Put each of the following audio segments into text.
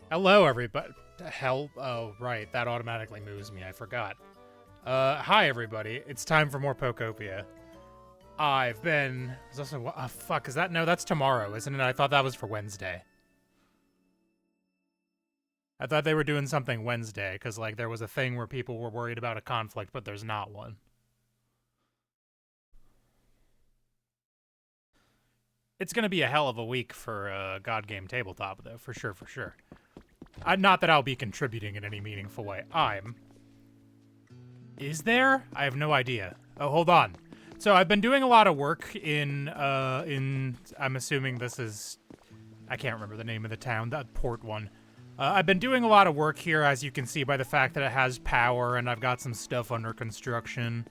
Hello, everybody. Oh, right. That automatically moves me. I forgot. Hi, everybody. It's time for more Pokopia. I've been... Is also... fuck, is that... No, that's tomorrow, isn't it? I thought that was for Wednesday. I thought they were doing something Wednesday, because, like, there was a thing where people were worried about a conflict, but there's not one. It's gonna be a hell of a week for God Game Tabletop, though, for sure, for sure. Not that I'll be contributing in any meaningful way. Is there? I have no idea. Oh, hold on. So I've been doing a lot of work in I'm assuming this is, I can't remember the name of the town, that port one. I've been doing a lot of work here, as you can see by the fact that it has power and I've got some stuff under construction.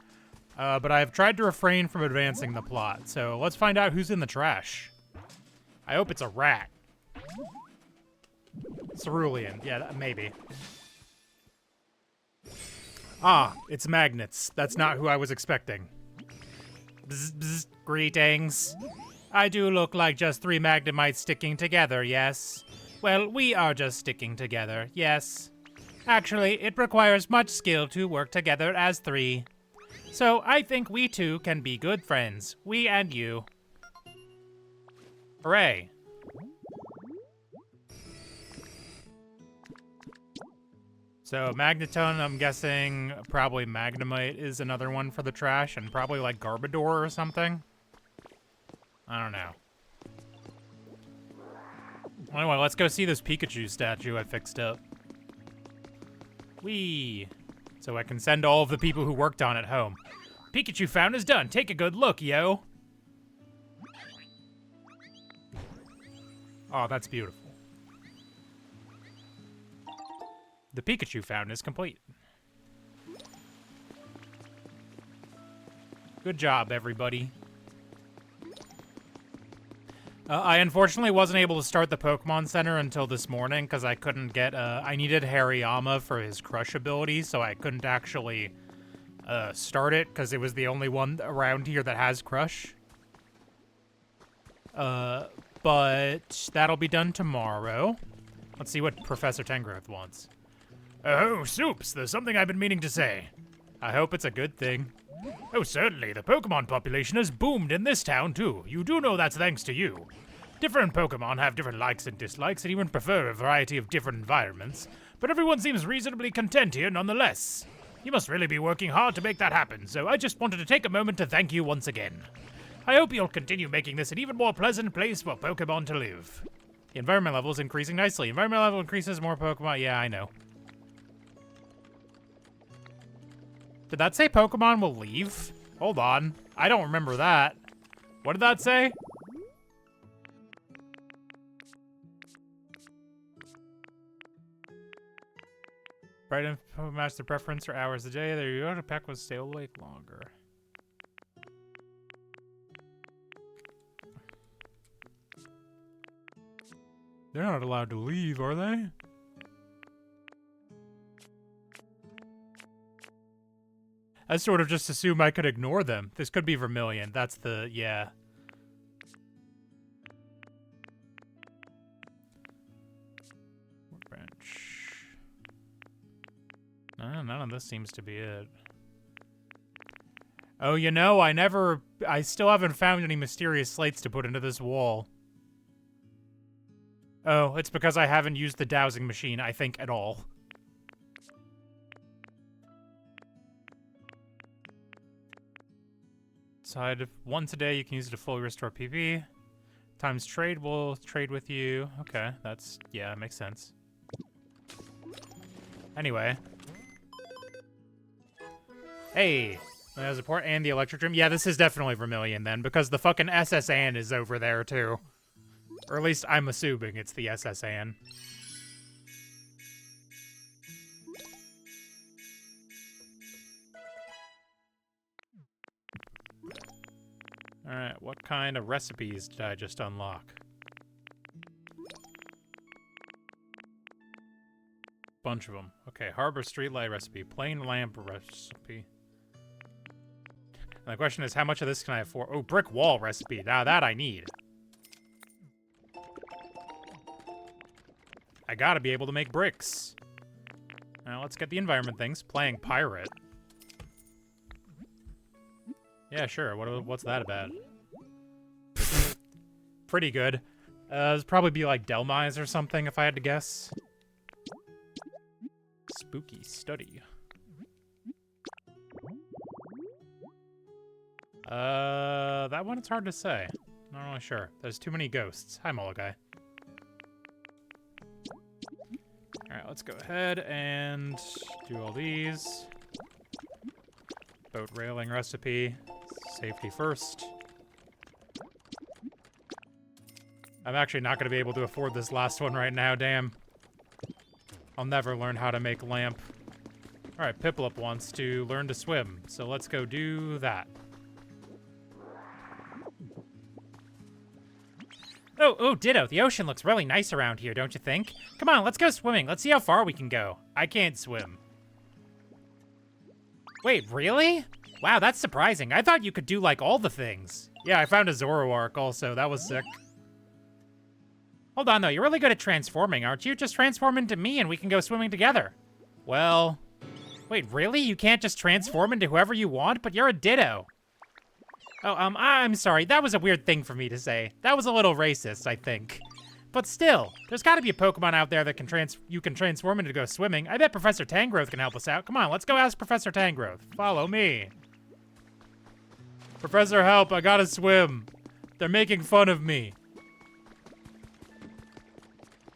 But I've tried to refrain from advancing the plot, so let's find out who's in the trash. I hope it's a rat. Cerulean. Yeah, maybe. Ah, it's magnets. That's not who I was expecting. Bzz, bzz. Greetings. I do look like just 3 Magnemites sticking together, yes? Well, we are just sticking together, yes. Actually, it requires much skill to work together as 3. So I think we 2 can be good friends. We and you. Hooray. So Magnetone, I'm guessing probably Magnemite is another one for the trash, and probably like Garbodor or something. I don't know. Anyway, let's go see this Pikachu statue I fixed up. Whee! So I can send all of the people who worked on it home. Pikachu fountain is done. Take a good look, yo. Oh, that's beautiful. The Pikachu fountain is complete. Good job, everybody. I unfortunately wasn't able to start the Pokemon Center until this morning because I couldn't get, I needed Hariyama for his Crush ability, so I couldn't actually start it because it was the only one around here that has Crush. But that'll be done tomorrow. Let's see what Professor Tengrowth wants. Oh, Supes, there's something I've been meaning to say. I hope it's a good thing. Oh, certainly. The Pokemon population has boomed in this town, too. You do know that's thanks to you. Different Pokemon have different likes and dislikes and even prefer a variety of different environments, but everyone seems reasonably content here nonetheless. You must really be working hard to make that happen, so I just wanted to take a moment to thank you once again. I hope you'll continue making this an even more pleasant place for Pokemon to live. The environment level is increasing nicely. Environment level increases, more Pokemon. Yeah, I know. Did that say Pokemon will leave? Hold on. I don't remember that. What did that say? Bright and match the preference for hours a day. There you go. The pack will stay awake longer. They're not allowed to leave, are they? I sort of just assumed I could ignore them. This could be Vermilion. That's the, yeah. Workbench. No, none of this seems to be it. Oh, you know, I still haven't found any mysterious slates to put into this wall. Oh, it's because I haven't used the dowsing machine, I think, at all. Side once a day, you can use it to fully restore PP. Times trade will trade with you. Okay, that's, yeah, that makes sense. Anyway. Hey, there's a port and the electric room. Yeah, this is definitely Vermilion then, because the fucking SS Anne is over there too. Or at least I'm assuming it's the SS Anne. Alright, what kind of recipes did I just unlock? Bunch of them. Okay, Harbor Streetlight recipe. Plain lamp recipe. And the question is, how much of this can I afford? Oh, brick wall recipe. Now that I need. I gotta be able to make bricks. Now let's get the environment things. Playing pirate. Yeah, sure. What's that about? Pretty good. It'd probably be like Delmise or something if I had to guess. Spooky study. That one it's hard to say. Not really sure. There's too many ghosts. Hi, Molokai. Alright, let's go ahead and do all these. Boat railing recipe. Safety first. I'm actually not going to be able to afford this last one right now, damn. I'll never learn how to make lamp. Alright, Piplup wants to learn to swim, so let's go do that. Oh, Ditto, the ocean looks really nice around here, don't you think? Come on, let's go swimming. Let's see how far we can go. I can't swim. Wait, really? Wow, that's surprising. I thought you could do, like, all the things. Yeah, I found a Zoroark also. That was sick. Hold on, though. You're really good at transforming, aren't you? Just transform into me and we can go swimming together. Well... Wait, really? You can't just transform into whoever you want? But you're a Ditto. Oh, I'm sorry. That was a weird thing for me to say. That was a little racist, I think. But still, there's gotta be a Pokemon out there that you can transform into to go swimming. I bet Professor Tangrowth can help us out. Come on, let's go ask Professor Tangrowth. Follow me. Professor, help. I gotta swim. They're making fun of me.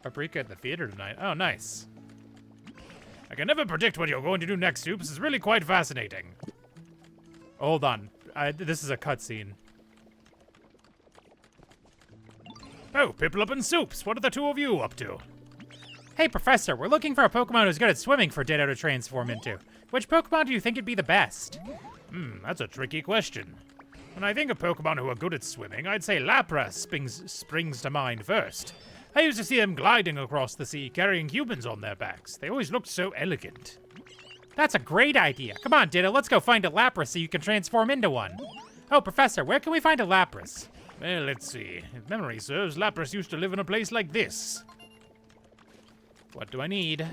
Paprika at the theater tonight. Oh, nice. I can never predict what you're going to do next, Supes. This is really quite fascinating. Hold on. This is a cutscene. Oh, Piplup and Supes, what are the two of you up to? Hey, Professor, we're looking for a Pokemon who's good at swimming for Ditto to transform into. Which Pokemon do you think would be the best? That's a tricky question. When I think of Pokemon who are good at swimming, I'd say Lapras springs to mind first. I used to see them gliding across the sea, carrying humans on their backs. They always looked so elegant. That's a great idea. Come on, Ditto, let's go find a Lapras so you can transform into one. Oh, Professor, where can we find a Lapras? Well, let's see. If memory serves, Lapras used to live in a place like this. What do I need?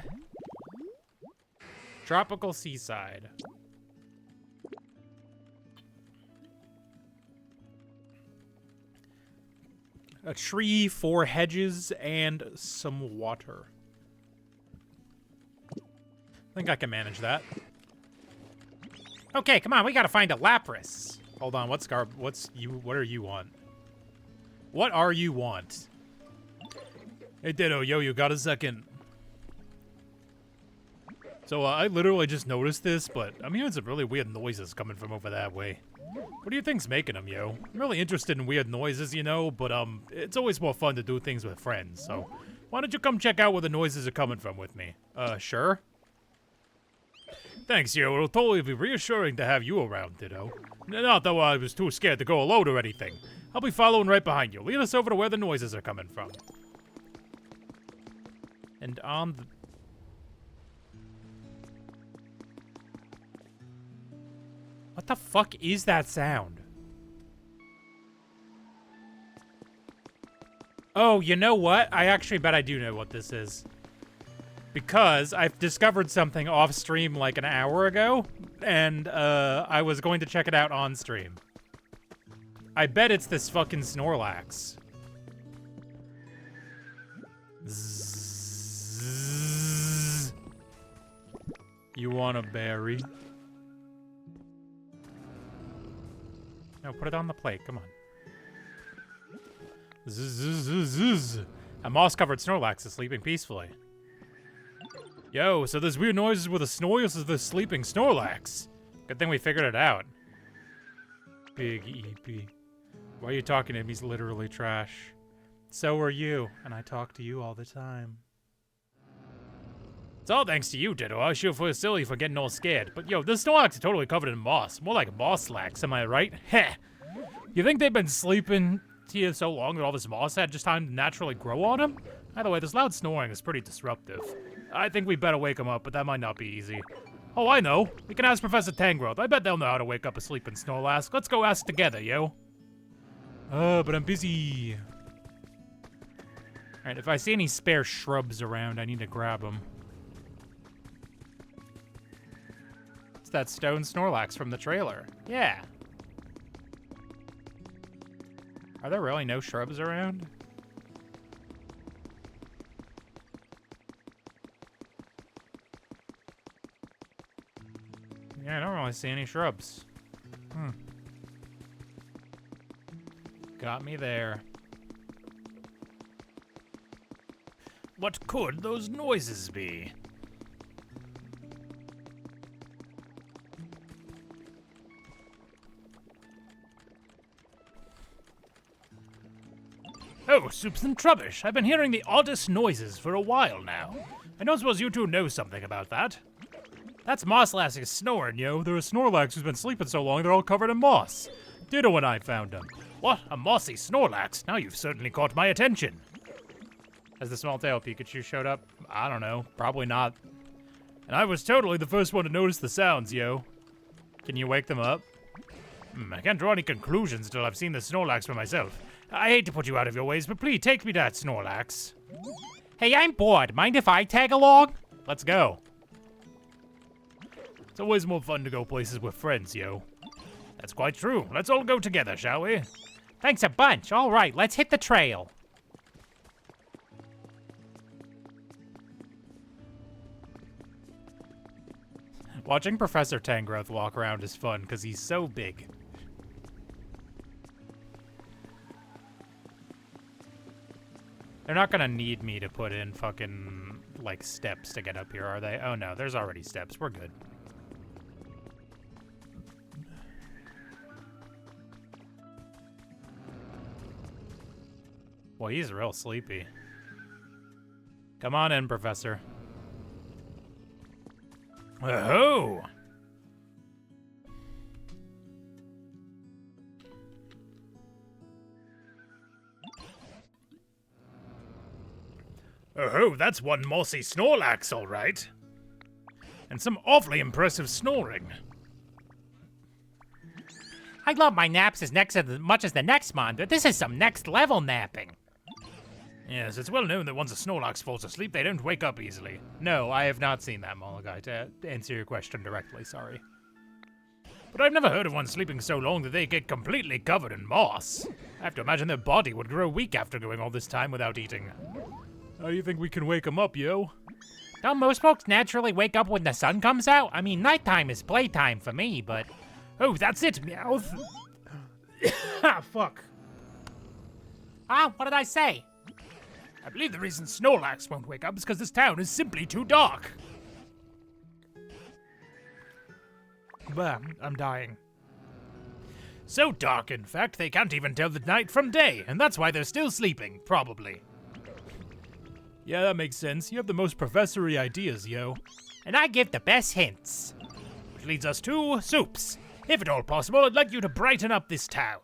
Tropical seaside. A tree, 4 hedges, and some water. I think I can manage that. Okay, come on, we gotta find a Lapras. Hold on, what are you want? What are you want? Hey, Ditto, yo, you got a second? So, I literally just noticed this, but I'm hearing some really weird noises coming from over that way. What do you think's making them, yo? I'm really interested in weird noises, you know, but, it's always more fun to do things with friends, so why don't you come check out where the noises are coming from with me? Sure? Thanks, yo. It'll totally be reassuring to have you around, Ditto. Not though I was too scared to go alone or anything. I'll be following right behind you. Lead us over to where the noises are coming from. And on the... What the fuck is that sound? Oh, you know what? I actually bet I do know what this is. Because I've discovered something off stream like an hour ago, and I was going to check it out on stream. I bet it's this fucking Snorlax. Zzz. You want a berry? No, put it on the plate, come on. Zzz. A moss-covered Snorlax is sleeping peacefully. Yo, so there's weird noises with a Snorlax is the sleeping Snorlax. Good thing we figured it out. Big EP. Why are you talking to him? He's literally trash. So are you, and I talk to you all the time. It's all thanks to you, Ditto. I sure feel silly for getting all scared. But yo, this Snorlax is totally covered in moss. More like moss-lax, am I right? Heh. You think they've been sleeping here so long that all this moss had just time to naturally grow on him? Either way, this loud snoring is pretty disruptive. I think we better wake him up, but that might not be easy. Oh, I know. We can ask Professor Tangrowth. I bet they'll know how to wake up a sleeping Snorlax. Let's go ask together, yo. But I'm busy. Alright, if I see any spare shrubs around, I need to grab them. It's that stone Snorlax from the trailer. Yeah. Are there really no shrubs around? Yeah, I don't really see any shrubs. Got me there. What could those noises be? Oh, Supes and Trubbish, I've been hearing the oddest noises for a while now. I don't suppose you two know something about that. That's Mosslassie snoring, yo. They're a Snorlax who's been sleeping so long they're all covered in moss. Ditto when I found him. What? A mossy Snorlax? Now you've certainly caught my attention. Has the small tail Pikachu showed up? I don't know. Probably not. And I was totally the first one to notice the sounds, yo. Can you wake them up? I can't draw any conclusions until I've seen the Snorlax for myself. I hate to put you out of your ways, but please take me to that Snorlax. Hey, I'm bored. Mind if I tag along? Let's go. It's always more fun to go places with friends, yo. That's quite true. Let's all go together, shall we? Thanks a bunch. All right, let's hit the trail. Watching Professor Tangrowth walk around is fun because he's so big. They're not gonna need me to put in fucking, like, steps to get up here, are they? Oh no, there's already steps. We're good. Well, he's real sleepy. Come on in, Professor. Oh! Oh, that's one mossy Snorlax, all right. And some awfully impressive snoring. I love my naps as much as the next mon, but this is some next level napping. Yes, it's well known that once a Snorlax falls asleep, they don't wake up easily. No, I have not seen that, Mologai, to answer your question directly, sorry. But I've never heard of one sleeping so long that they get completely covered in moss. I have to imagine their body would grow weak after going all this time without eating. How do you think we can wake them up, yo? Don't most folks naturally wake up when the sun comes out? I mean, nighttime is playtime for me, but... Oh, that's it, Meowth! Ah, fuck. Ah, what did I say? I believe the reason Snorlax won't wake up is because this town is simply too dark. Bah, I'm dying. So dark, in fact, they can't even tell the night from day, and that's why they're still sleeping, probably. Yeah, that makes sense. You have the most professory ideas, yo. And I give the best hints. Which leads us to Supes. If at all possible, I'd like you to brighten up this town.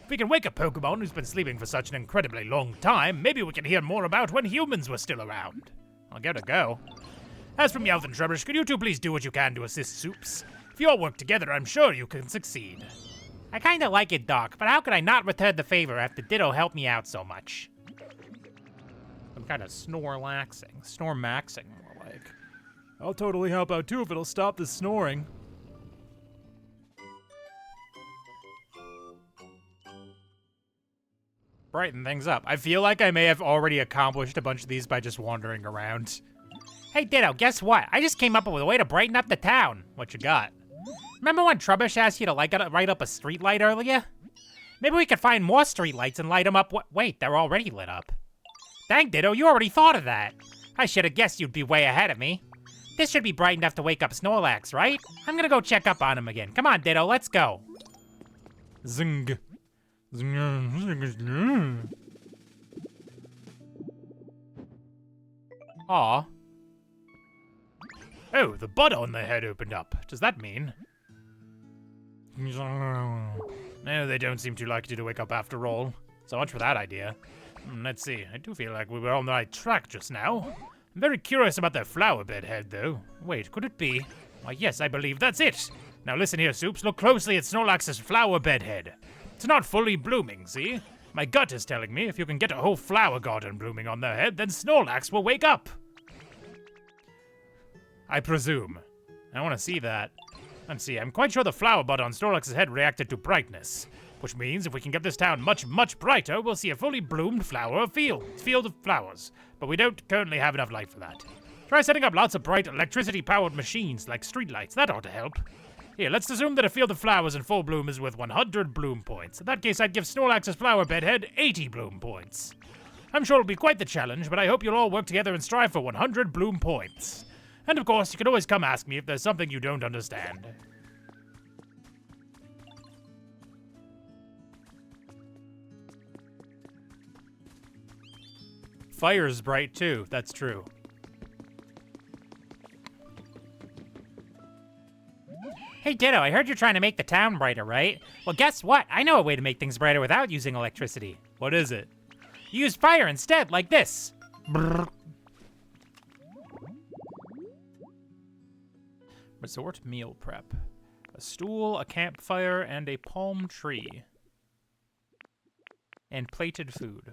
If we can wake a Pokemon who's been sleeping for such an incredibly long time, maybe we can hear more about when humans were still around. I'll give it a go. As for Meowth and Trubbish, could you two please do what you can to assist Supes? If you all work together, I'm sure you can succeed. I kinda like it, Doc, but how could I not return the favor after Ditto helped me out so much? Some kind of Snorlaxing. Snormaxing, more like. I'll totally help out too if it'll stop the snoring. Brighten things up. I feel like I may have already accomplished a bunch of these by just wandering around. Hey, Ditto, guess what? I just came up with a way to brighten up the town. What you got? Remember when Trubbish asked you to light up a streetlight earlier? Maybe we could find more streetlights and light them up. Wait, they're already lit up. Dang, Ditto, you already thought of that. I should have guessed you'd be way ahead of me. This should be bright enough to wake up Snorlax, right? I'm gonna go check up on him again. Come on, Ditto, let's go. Zing. Aw. Oh, the bud on their head opened up. Does that mean? No, they don't seem too likely to wake up after all. So much for that idea. Let's see, I do feel like we were on the right track just now. I'm very curious about their flower bed head, though. Wait, could it be? Why, yes, I believe that's it. Now listen here, Supes, look closely at Snorlax's flower bed head. It's not fully blooming, see? My gut is telling me if you can get a whole flower garden blooming on their head, then Snorlax will wake up. I presume. I want to see that. Let's see, I'm quite sure the flower bud on Snorlax's head reacted to brightness. Which means if we can get this town much, much brighter, we'll see a fully bloomed field of flowers. But we don't currently have enough light for that. Try setting up lots of bright electricity-powered machines like streetlights. That ought to help. Here, let's assume that a field of flowers in full bloom is worth 100 bloom points. In that case, I'd give Snorlax's flower bed head 80 bloom points. I'm sure it'll be quite the challenge, but I hope you'll all work together and strive for 100 bloom points. And of course, you can always come ask me if there's something you don't understand. Fire's bright too, that's true. Hey Ditto, I heard you're trying to make the town brighter, right? Well, guess what? I know a way to make things brighter without using electricity. What is it? Use fire instead, like this. Brrr. Resort meal prep. A stool, a campfire, and a palm tree. And plated food.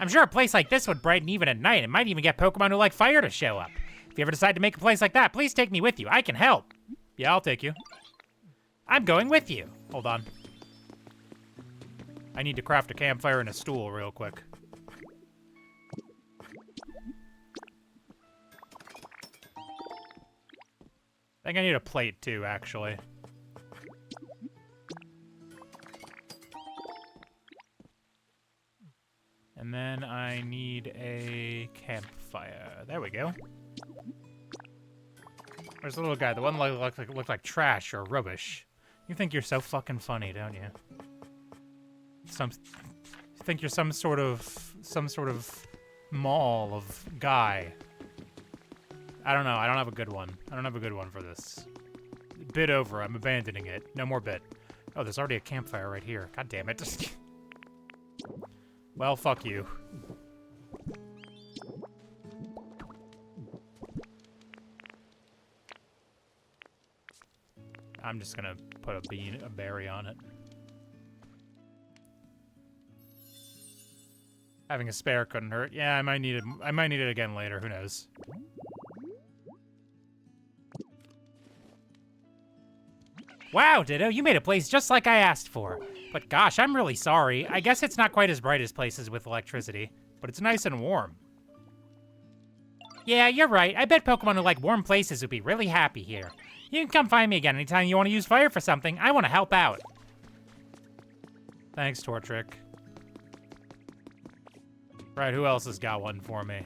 I'm sure a place like this would brighten even at night. It might even get Pokemon who like fire to show up. If you ever decide to make a place like that, please take me with you. I can help. Yeah, I'll take you. I'm going with you. Hold on. I need to craft a campfire and a stool real quick. I think I need a plate too, actually. And then I need a campfire. There we go. Where's the little guy? The one that looked like trash or rubbish. You think you're so fucking funny, don't you? You think you're some sort of mall of guy. I don't know. I don't have a good one. I don't have a good one for this. Bit over. I'm abandoning it. No more bit. Oh, there's already a campfire right here. God damn it. Well, fuck you. I'm just gonna put a berry on it. Having a spare couldn't hurt. Yeah, I might need it again later. Who knows? Wow, Ditto, you made a place just like I asked for. But gosh, I'm really sorry. I guess it's not quite as bright as places with electricity. But it's nice and warm. Yeah, you're right. I bet Pokemon who like warm places would be really happy here. You can come find me again anytime you want to use fire for something. I want to help out. Thanks, Tortrick. Right, who else has got one for me?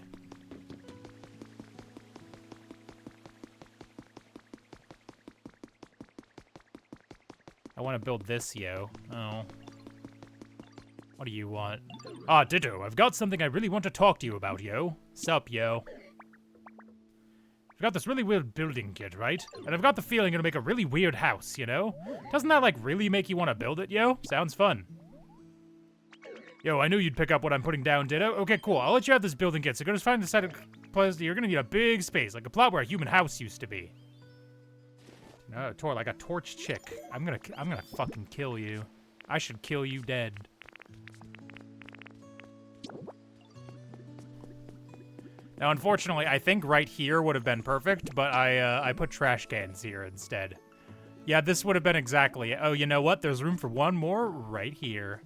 I want to build this, yo. Oh. What do you want? Ah, Ditto, I've got something I really want to talk to you about, yo. Sup, yo. I've got this really weird building kit, right? And I've got the feeling it'll make a really weird house, you know? Doesn't that, like, really make you want to build it, yo? Sounds fun. Yo, I knew you'd pick up what I'm putting down, Ditto. Okay, cool. I'll let you have this building kit, so go just find the side of place. You're gonna need a big space, like a plot where a human house used to be. No, like a torch chick. I'm gonna fucking kill you. I should kill you dead. Now, unfortunately, I think right here would have been perfect, but I put trash cans here instead. Yeah, this would have been exactly it. Oh, you know what? There's room for one more right here.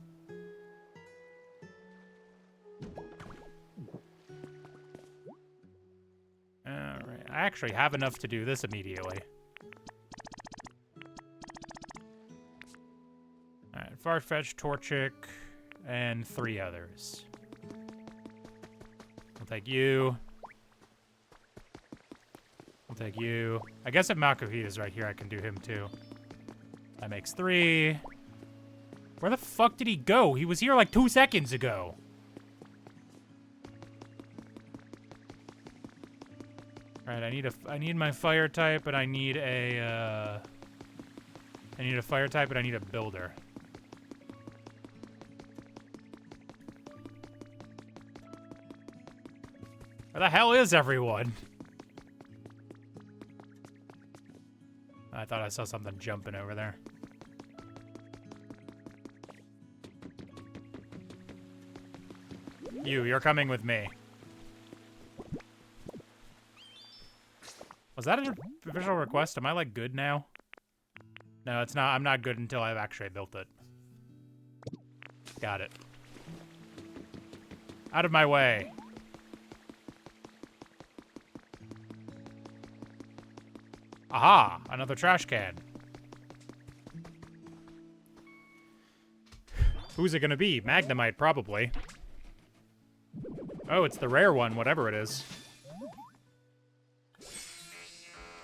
Alright, I actually have enough to do this immediately. Alright, Farfetch, Torchic, and 3 others. I'll take you. I'll take you. I guess if Malkovite is right here, I can do him too. That makes 3. Where the fuck did he go? He was here like 2 seconds ago. Alright, I need my fire type, and I need a fire type, and I need a builder. Where the hell is everyone? I thought I saw something jumping over there. You're coming with me. Was that an official request? Am I, like, good now? No, it's not. I'm not good until I've actually built it. Got it. Out of my way. Aha! Another trash can. Who's it gonna be? Magnemite, probably. Oh, it's the rare one, whatever it is.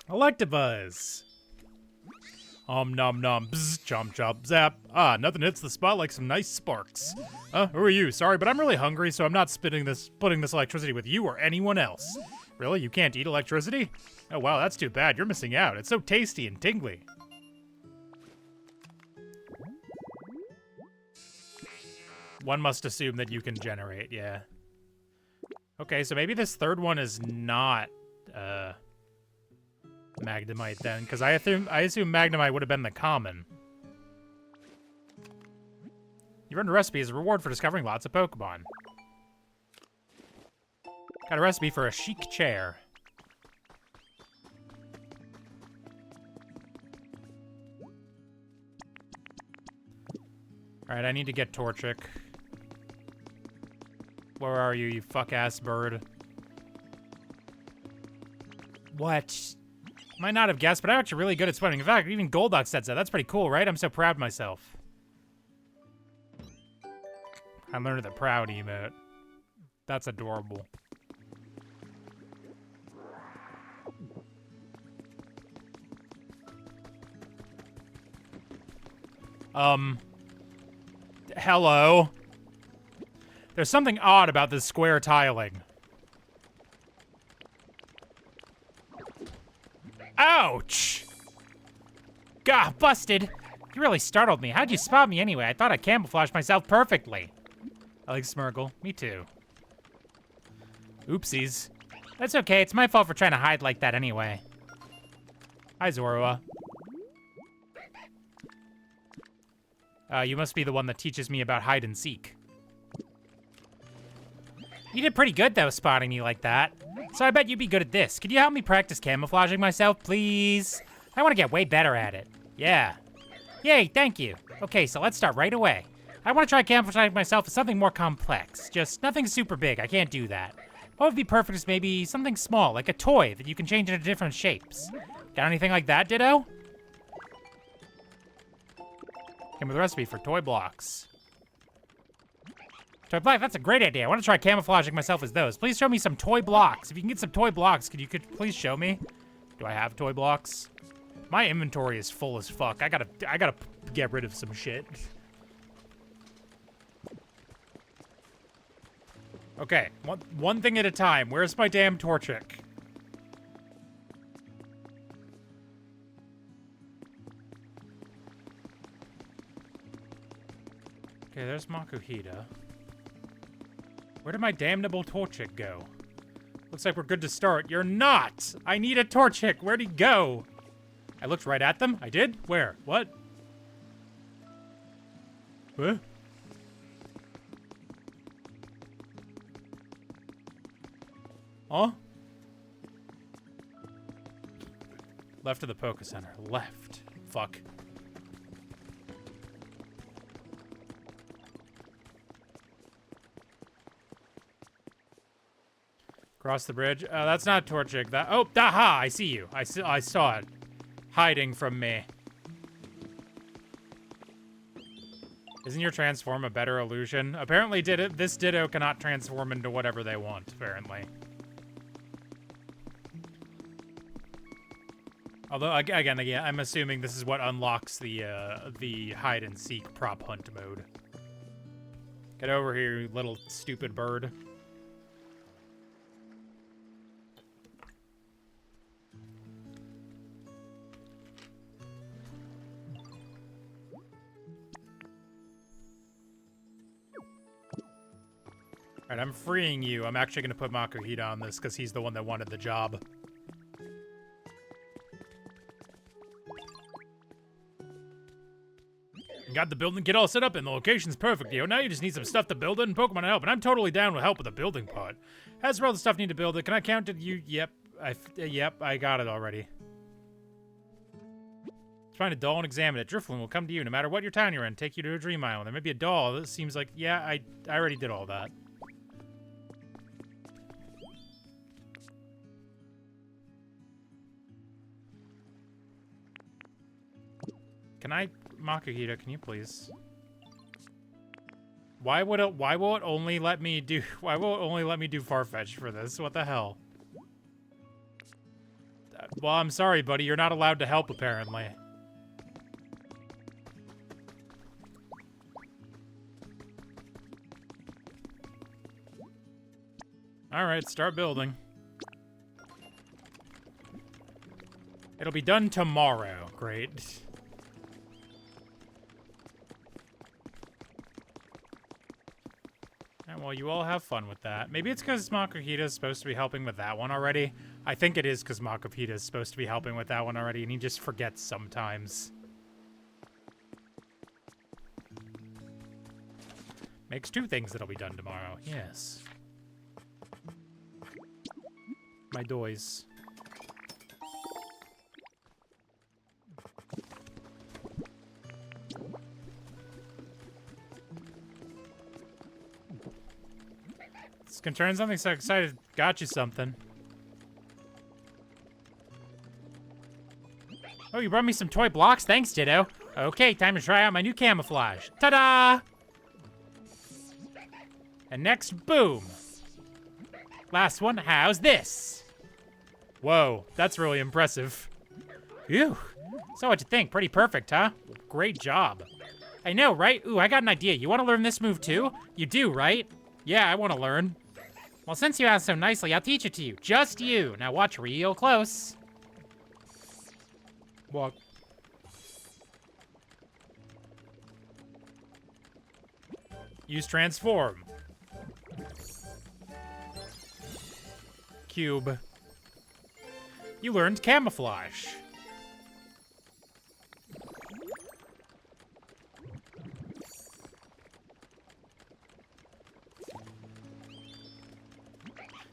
Electabuzz. Nom nom, bzz, chomp chomp, zap. Ah, nothing hits the spot like some nice sparks. Who are you? Sorry, but I'm really hungry, so I'm not putting this electricity with you or anyone else. Really? You can't eat electricity? Oh wow, that's too bad. You're missing out. It's so tasty and tingly. One must assume that you can generate, yeah. Okay, so maybe this third one is not, Magnemite then, because I assume Magnemite would have been the common. You earned a recipe as a reward for discovering lots of Pokemon. Got a recipe for a chic chair. Alright, I need to get Torchic. Where are you, you fuck-ass bird? What? Might not have guessed, but I'm actually really good at swimming. In fact, even Golduck said so. That's pretty cool, right? I'm so proud of myself. I learned the proud emote. That's adorable. Hello? There's something odd about this square tiling. Ouch! Gah, busted! You really startled me. How'd you spot me anyway? I thought I camouflaged myself perfectly. I like Smirgle. Me too. Oopsies. That's okay. It's my fault for trying to hide like that anyway. Hi, Zorua. You must be the one that teaches me about hide and seek. You did pretty good, though, spotting me like that. So I bet you'd be good at this. Could you help me practice camouflaging myself, please? I want to get way better at it. Yeah. Yay, thank you. Okay, so let's start right away. I want to try camouflaging myself as something more complex. Just nothing super big. I can't do that. What would be perfect is maybe something small, like a toy that you can change into different shapes. Got anything like that, Ditto? Came with a recipe for toy blocks. Toy block, that's a great idea. I want to try camouflaging myself as those. Please show me some toy blocks. If you can get some toy blocks, could you please show me? Do I have toy blocks? My inventory is full as fuck. I gotta get rid of some shit. Okay, one thing at a time. Where's my damn Torchic? Okay, there's Makuhita. Where did my damnable Torchic go? Looks like we're good to start. You're not! I need a Torchic! Where'd he go? I looked right at them? I did? Where? What? Huh? Huh? Left of the Poke Center. Left. Fuck. Cross the bridge. That's not Torchic. That. Oh, aha! I see you. I saw it, hiding from me. Isn't your transform a better illusion? Apparently, this Ditto cannot transform into whatever they want. Apparently. Although again, I'm assuming this is what unlocks the hide and seek prop hunt mode. Get over here, you little stupid bird. Alright, I'm freeing you. I'm actually gonna put Makuhita on this because he's the one that wanted the job. Got the building kit all set up and the location's perfect, yo. Now you just need some stuff to build it and Pokemon to help, and I'm totally down with help with the building part. As for all the stuff you need to build it, can I count it? Yep, I got it already. Find a doll and examine it. Drifloon will come to you no matter what your town you're in. Take you to a dream island. There may be a doll. That seems like, yeah, I already did all that. Can I, Makahita, can you please? Why will it only let me do Farfetch for this? What the hell? Well, I'm sorry, buddy. You're not allowed to help, apparently. Alright, start building. It'll be done tomorrow. Great. And well, you all have fun with that. Maybe it's because Makahita is supposed to be helping with that one already. I think it is because Makahita is supposed to be helping with that one already, and he just forgets sometimes. Makes 2 things that'll be done tomorrow. Yes. My doys. This can turn something so excited. Got you something. Oh, you brought me some toy blocks? Thanks, Ditto. Okay, time to try out my new camouflage. Ta-da! And next, boom. Last one, how's this? Whoa, that's really impressive. Phew. So what you think? Pretty perfect, huh? Great job. I know, right? Ooh, I got an idea. You want to learn this move too? You do, right? Yeah, I want to learn. Well, since you asked so nicely, I'll teach it to you. Just you. Now watch real close. What? Use transform. Cube. You learned camouflage.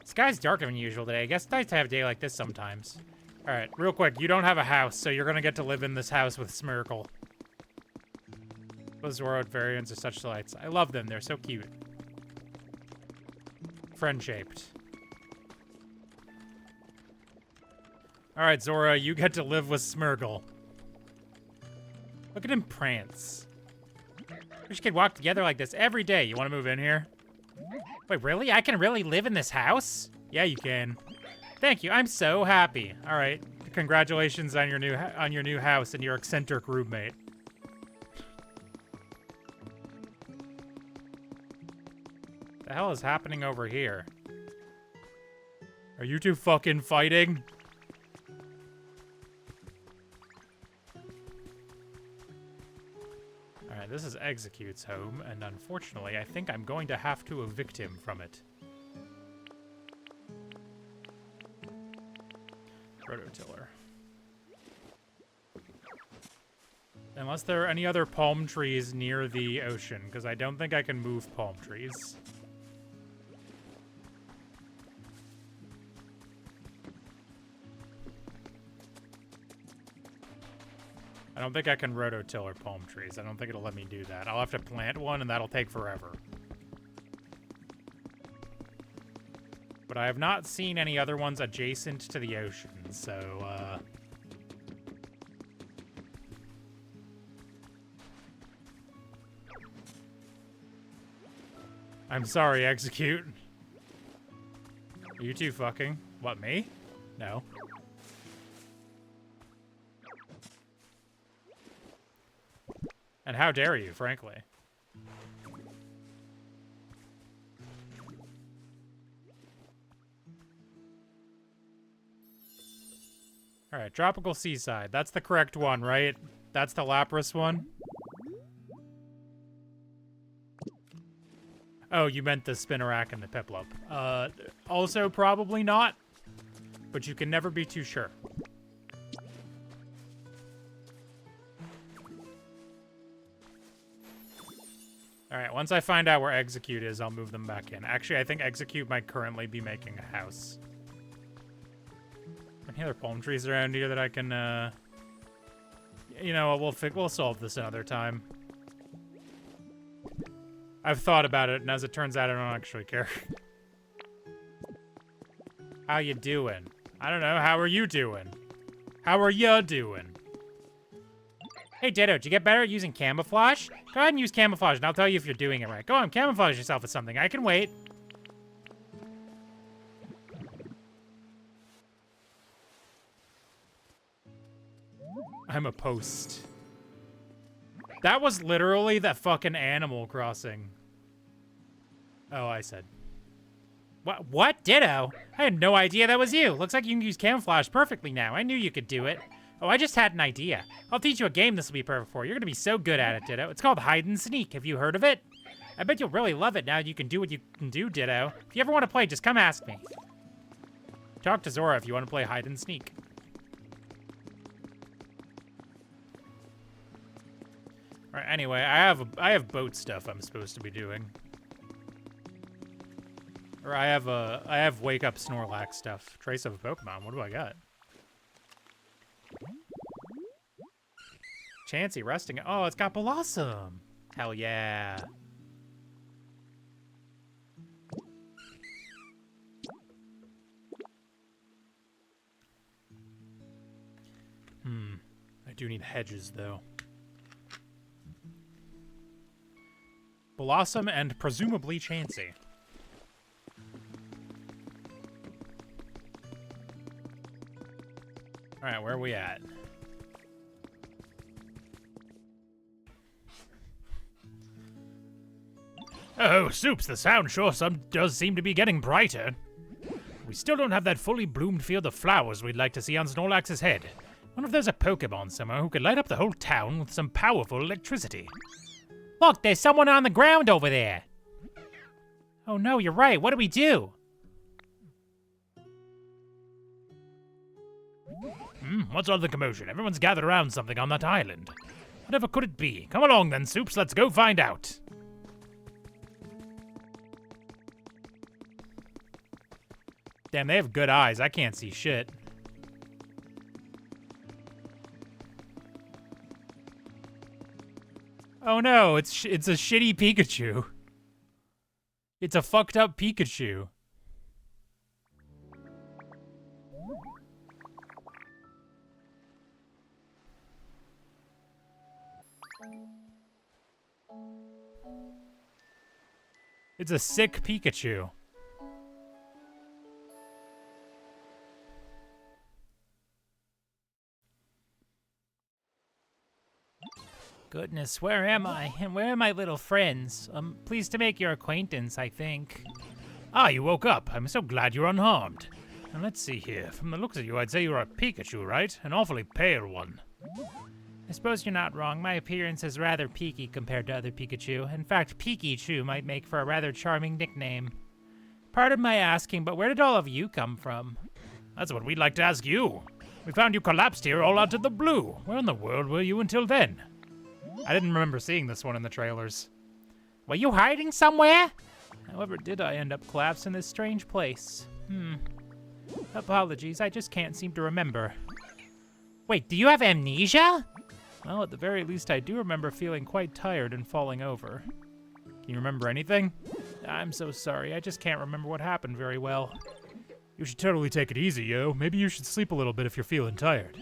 Sky's darker than usual today. I guess it's nice to have a day like this sometimes. Alright, real quick, you don't have a house, so you're gonna get to live in this house with Smirkle. Those Zoroark variants are such delights. I love them, they're so cute. Friend-shaped. Alright, Zora, you get to live with Smirkle. Look at him prance. We could walk together like this every day. You wanna move in here? Wait, really? I can really live in this house? Yeah, you can. Thank you. I'm so happy. All right. Congratulations on your new house and your eccentric roommate. The hell is happening over here? Are you two fucking fighting? Alright, this is Execute's home, and unfortunately, I think I'm going to have to evict him from it. Rototiller. Unless there are any other palm trees near the ocean, because I don't think I can move palm trees. I don't think I can rototiller palm trees. I don't think it'll let me do that. I'll have to plant one, and that'll take forever. But I have not seen any other ones adjacent to the ocean, so, I'm sorry, Execute. Are you two fucking? What, me? No. And how dare you, frankly. Alright, Tropical Seaside. That's the correct one, right? That's the Lapras one? Oh, you meant the Spinarak and the Piplup. Also probably not, but you can never be too sure. All right, once I find out where Execute is, I'll move them back in. Actually, I think Execute might currently be making a house. Any other palm trees around here that I can, you know, we'll solve this another time. I've thought about it, and as it turns out, I don't actually care. How you doing? I don't know, how are you doing? How are you doing? Hey, Ditto, did you get better at using camouflage? Go ahead and use camouflage, and I'll tell you if you're doing it right. Go on, camouflage yourself with something. I can wait. I'm a post. That was literally that fucking Animal Crossing. Oh, I said. What? Ditto? I had no idea that was you. Looks like you can use camouflage perfectly now. I knew you could do it. Oh, I just had an idea. I'll teach you a game this will be perfect for. You're gonna be so good at it, Ditto. It's called Hide and Sneak. Have you heard of it? I bet you'll really love it now you can do what you can do, Ditto. If you ever want to play, just come ask me. Talk to Zora if you want to play Hide and Sneak. All right, anyway, I have boat stuff I'm supposed to be doing. Or I have Wake Up Snorlax stuff. Trace of a Pokemon. What do I got? Chansey resting. Oh, it's got Blossom. Hell yeah. I do need hedges though. Blossom and presumably Chansey. All right, where are we at? Oh, Supes, the sound sure does seem to be getting brighter. We still don't have that fully bloomed field of flowers we'd like to see on Snorlax's head. Wonder if there's a Pokemon somewhere who could light up the whole town with some powerful electricity. Look, there's someone on the ground over there. Oh no, you're right. What do we do? What's all the commotion? Everyone's gathered around something on that island. Whatever could it be? Come along then, Supes. Let's go find out. Damn, they have good eyes. I can't see shit. Oh no, it's a shitty Pikachu. It's a fucked up Pikachu. It's a sick Pikachu. Goodness, where am I? And where are my little friends? I'm pleased to make your acquaintance, I think. Ah, you woke up. I'm so glad you're unharmed. And let's see here. From the looks of you, I'd say you're a Pikachu, right? An awfully pale one. I suppose you're not wrong. My appearance is rather peaky compared to other Pikachu. In fact, Pikachu might make for a rather charming nickname. Pardon my asking, but where did all of you come from? That's what we'd like to ask you. We found you collapsed here all out of the blue. Where in the world were you until then? I didn't remember seeing this one in the trailers. Were you hiding somewhere? However, did I end up collapsed in this strange place? Apologies, I just can't seem to remember. Wait, do you have amnesia? Well, at the very least, I do remember feeling quite tired and falling over. Can you remember anything? I'm so sorry, I just can't remember what happened very well. You should totally take it easy, yo. Maybe you should sleep a little bit if you're feeling tired.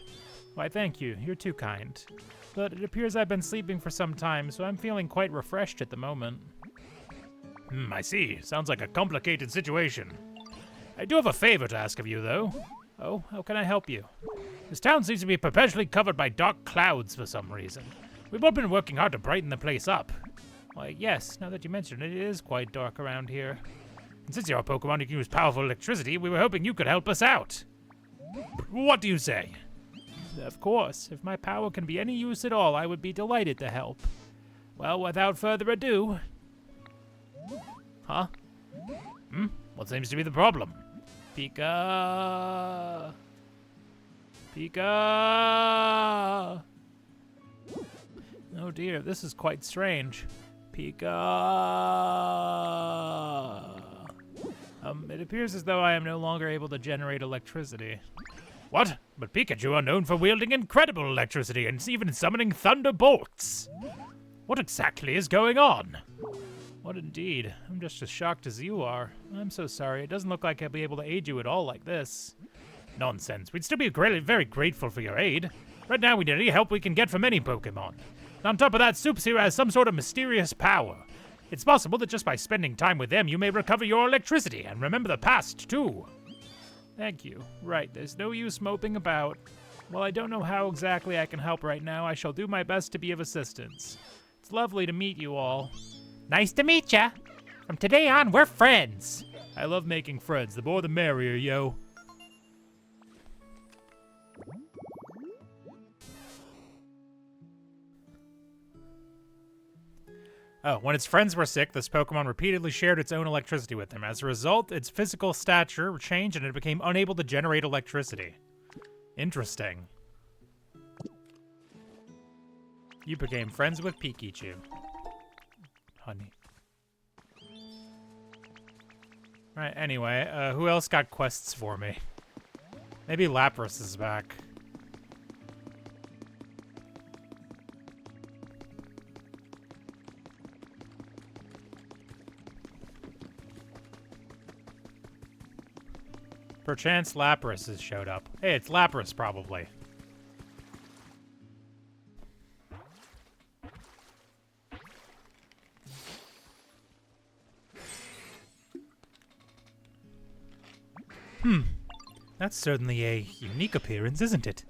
Why, thank you. You're too kind. But it appears I've been sleeping for some time, so I'm feeling quite refreshed at the moment. I see. Sounds like a complicated situation. I do have a favor to ask of you, though. Oh, how can I help you? This town seems to be perpetually covered by dark clouds for some reason. We've all been working hard to brighten the place up. Why, yes, now that you mention it, it is quite dark around here. And since you're a Pokemon who can use powerful electricity, we were hoping you could help us out. What do you say? Of course. If my power can be any use at all, I would be delighted to help. Well, without further ado... Huh? What seems to be the problem? Pika... Pika... Oh dear, this is quite strange. Pika! It appears as though I am no longer able to generate electricity. What? But Pikachu are known for wielding incredible electricity and even summoning thunderbolts. What exactly is going on? What indeed? I'm just as shocked as you are. I'm so sorry. It doesn't look like I'll be able to aid you at all like this. Nonsense. We'd still be very grateful for your aid. Right now we need any help we can get from any Pokemon. And on top of that, Supes here has some sort of mysterious power. It's possible that just by spending time with them, you may recover your electricity and remember the past, too. Thank you. Right, there's no use moping about. While I don't know how exactly I can help right now, I shall do my best to be of assistance. It's lovely to meet you all. Nice to meet ya. From today on, we're friends. I love making friends. The more the merrier, yo. Oh, when its friends were sick, this Pokemon repeatedly shared its own electricity with them. As a result, its physical stature changed and it became unable to generate electricity. Interesting. You became friends with Pikachu. Honey. Right, anyway, who else got quests for me? Maybe Lapras is back. Perchance Lapras has showed up. Hey, it's Lapras, probably. That's certainly a unique appearance, isn't it?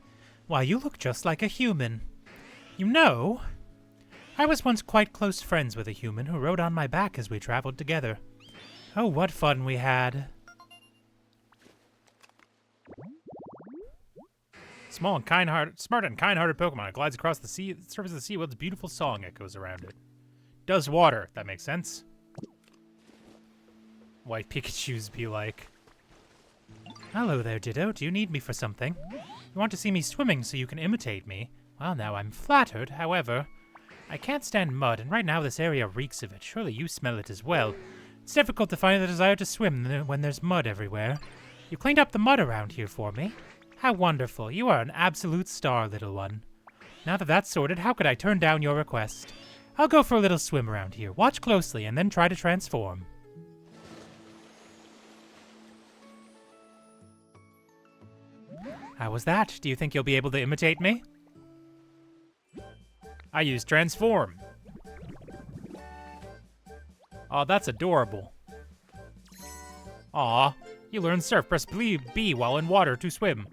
Why, you look just like a human. You know, I was once quite close friends with a human who rode on my back as we traveled together. Oh, what fun we had. Smart and kind-hearted Pokemon. It glides across the sea, the surface of the sea with its beautiful song echoes around it. Does water. That makes sense. White Pikachus be like. Hello there, Ditto. Do you need me for something? You want to see me swimming so you can imitate me? Well, now I'm flattered. However, I can't stand mud, and right now this area reeks of it. Surely you smell it as well. It's difficult to find the desire to swim when there's mud everywhere. You cleaned up the mud around here for me. How wonderful. You are an absolute star, little one. Now that that's sorted, how could I turn down your request? I'll go for a little swim around here. Watch closely and then try to transform. How was that? Do you think you'll be able to imitate me? I use transform. Aw, that's adorable. Aw, you learn surf. Press B while in water to swim.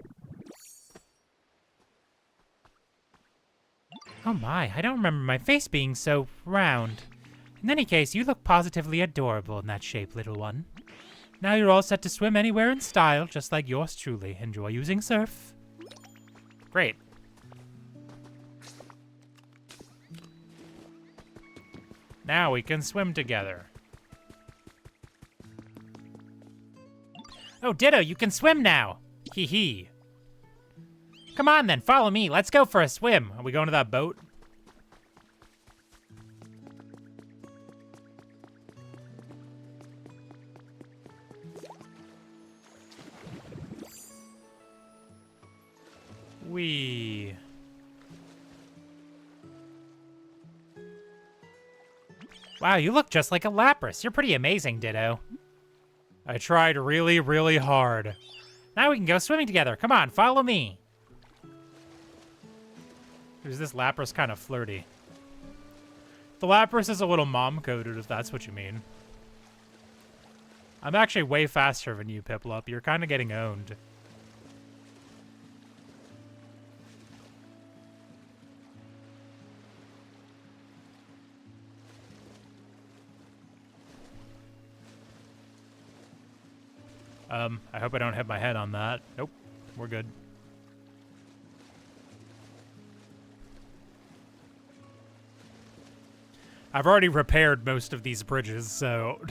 Oh my, I don't remember my face being so round. In any case, you look positively adorable in that shape, little one. Now you're all set to swim anywhere in style, just like yours truly. Enjoy using surf. Great. Now we can swim together. Oh, Ditto, you can swim now. Hee hee. Come on then, follow me. Let's go for a swim. Are we going to that boat? Wee. Wow, you look just like a Lapras. You're pretty amazing, Ditto. I tried really, really hard. Now we can go swimming together. Come on, follow me. Is this Lapras kind of flirty? The Lapras is a little mom-coded, if that's what you mean. I'm actually way faster than you, Piplup. You're kind of getting owned. I hope I don't hit my head on that. Nope, we're good. I've already repaired most of these bridges, so...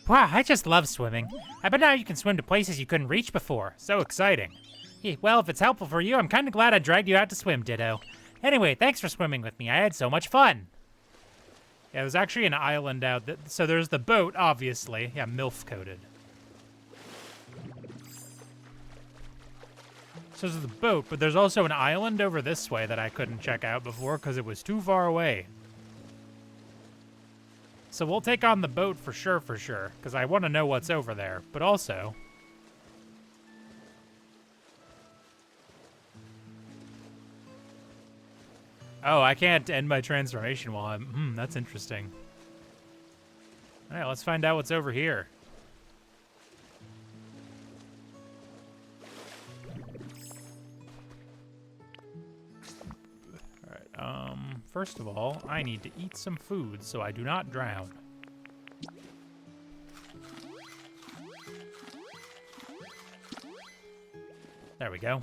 Wow, I just love swimming. I bet now you can swim to places you couldn't reach before. So exciting. Well, if it's helpful for you, I'm kind of glad I dragged you out to swim, Ditto. Anyway, thanks for swimming with me. I had so much fun. Yeah, there's actually an island out so there's the boat, obviously. Yeah, MILF-coded. So there's the boat, but there's also an island over this way that I couldn't check out before because it was too far away. So we'll take on the boat for sure, because I want to know what's over there. But also... Oh, I can't end my transformation while I'm... that's interesting. All right, let's find out what's over here. All right, first of all, I need to eat some food so I do not drown. There we go.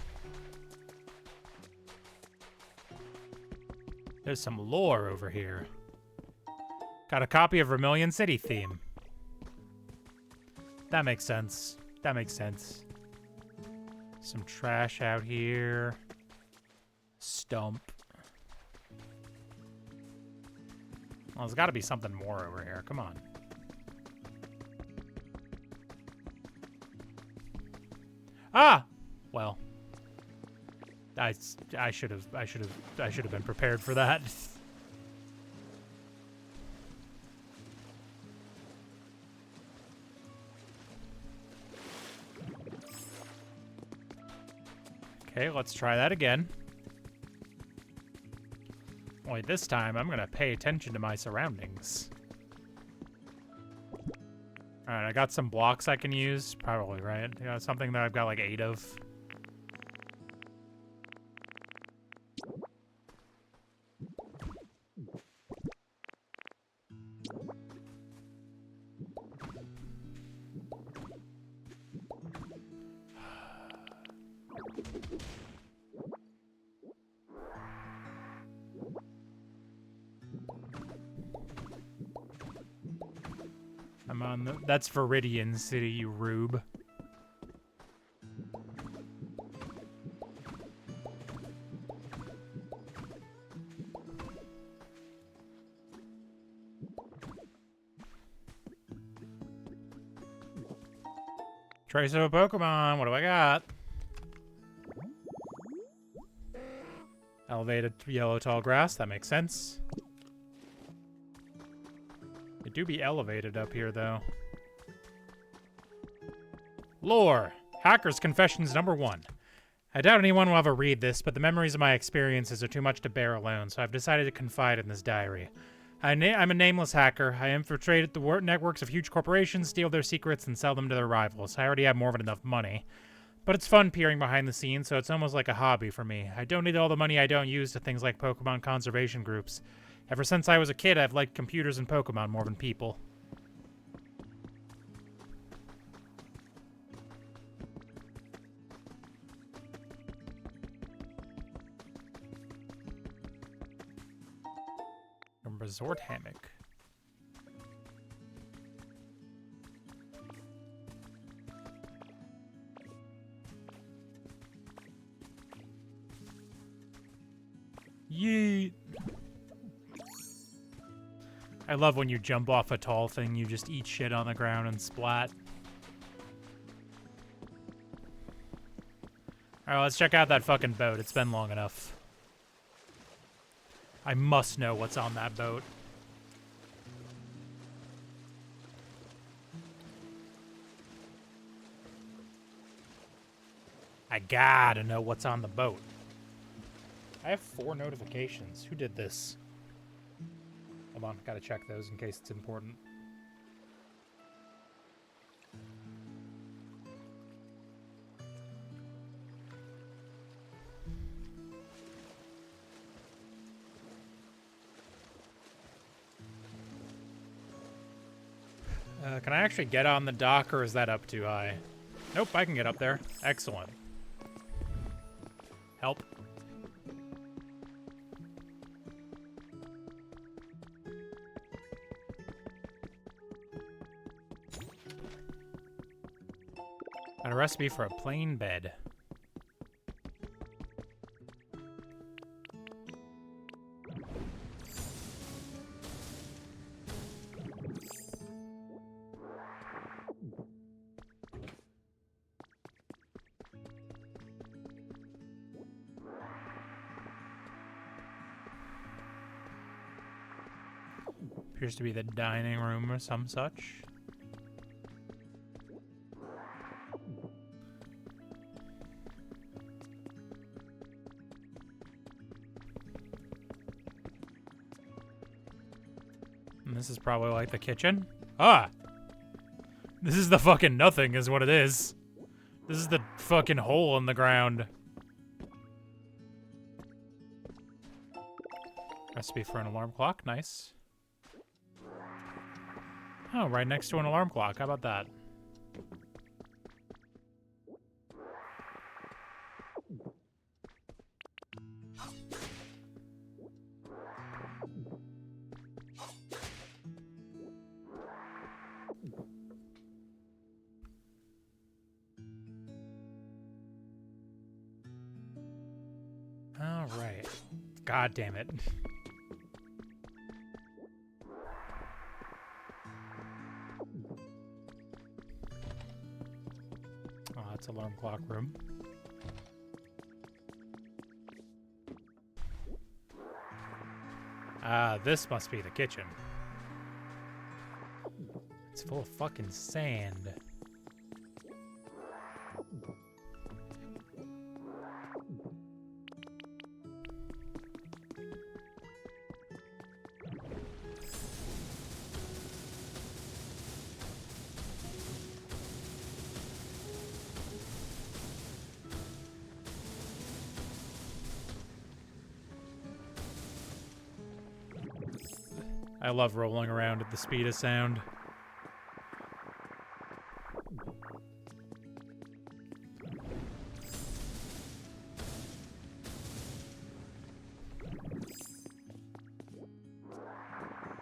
There's some lore over here. Got a copy of Vermilion City theme. That makes sense. That makes sense. Some trash out here. Stump. Well, there's got to be something more over here. Come on. Ah! Well. I should have been prepared for that. Okay, let's try that again. Only this time, I'm gonna pay attention to my surroundings. Alright, I got some blocks I can use. Probably, right? You know, something that I've got like 8 of. I'm on the... That's Viridian City, you rube. Trace of a Pokemon. What do I got? Elevated yellow tall grass. That makes sense. They do be elevated up here, though. Lore. Hacker's Confessions #1. I doubt anyone will ever read this, but the memories of my experiences are too much to bear alone, so I've decided to confide in this diary. I'm a nameless hacker. I infiltrate the networks of huge corporations, steal their secrets, and sell them to their rivals. I already have more than enough money. But it's fun peering behind the scenes, so it's almost like a hobby for me. I donate all the money I don't use to things like Pokemon conservation groups. Ever since I was a kid, I've liked computers and Pokemon more than people. A resort hammock. Yeet. I love when you jump off a tall thing, you just eat shit on the ground and splat. Alright, let's check out that fucking boat. It's been long enough. I must know what's on that boat. I gotta know what's on the boat. I have 4 notifications. Who did this? Hold on, gotta check those in case it's important. Can I actually get on the dock, or is that up too high? Nope, I can get up there. Excellent. Help. Got a recipe for a plain bed. Appears to be the dining room or some such. And this is probably like the kitchen. Ah! This is the fucking nothing is what it is. This is the fucking hole in the ground. Recipe for an alarm clock, nice. Oh, right next to an alarm clock, how about that? All right. God damn it. Oh, that's alarm clock room. Ah, this must be the kitchen. It's full of fucking sand. I love rolling around at the speed of sound.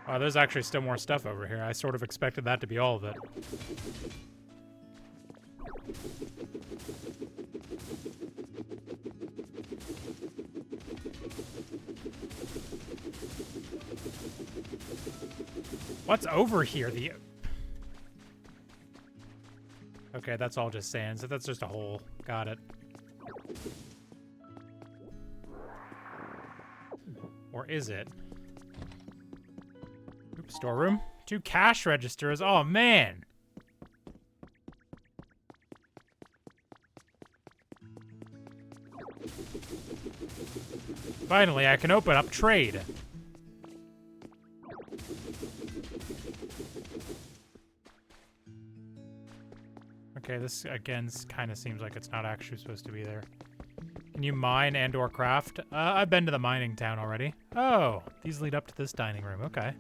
Oh, there's actually still more stuff over here. I sort of expected that to be all of it. What's over here? Okay, that's all just sand, so that's just a hole. Got it. Or is it? Oops, storeroom. 2 cash registers. Oh, man. Finally, I can open up trade. Okay, this, again, kind of seems like it's not actually supposed to be there. Can you mine and or craft? I've been to the mining town already. Oh, these lead up to this dining room. Okay.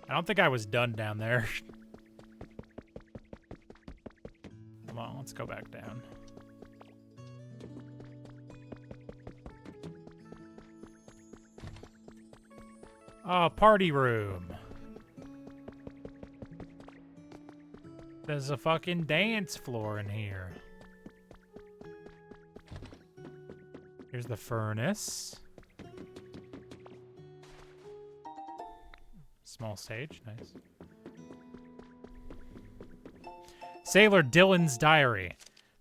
I don't think I was done down there. Come on, let's go back down. Oh, party room. There's a fucking dance floor in here. Here's the furnace. Small stage, nice. Sailor Dylan's diary.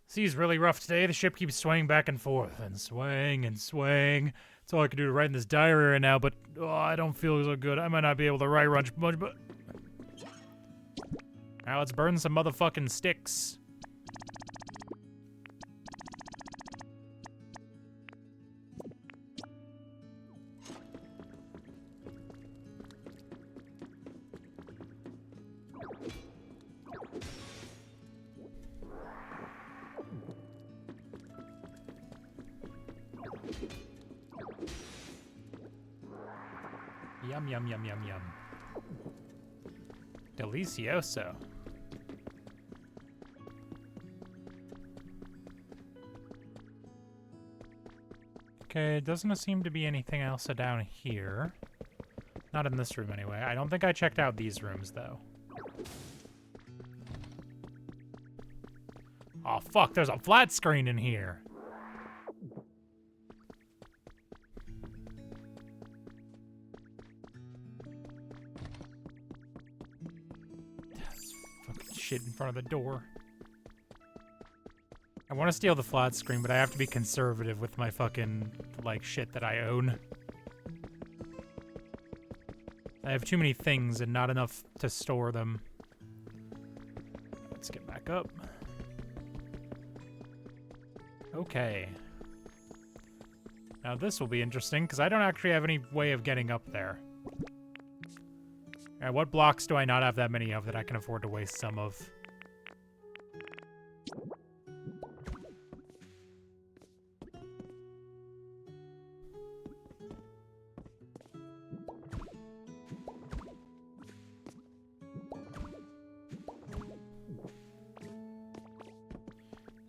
Sea's really rough today. The ship keeps swaying back and forth and swaying and swaying. That's all I can do to write in this diary right now, but I don't feel so good. I might not be able to write much, but... Now let's burn some motherfucking sticks. Yum, yum, yum, yum, yum. Delicioso. Okay, doesn't seem to be anything else down here. Not in this room, anyway. I don't think I checked out these rooms, though. Oh, fuck, there's a flat screen in here. That's fucking shit in front of the door. I want to steal the flat screen, but I have to be conservative with my fucking like, shit that I own. I have too many things and not enough to store them. Let's get back up. Okay. Now this will be interesting, because I don't actually have any way of getting up there. Alright, what blocks do I not have that many of that I can afford to waste some of?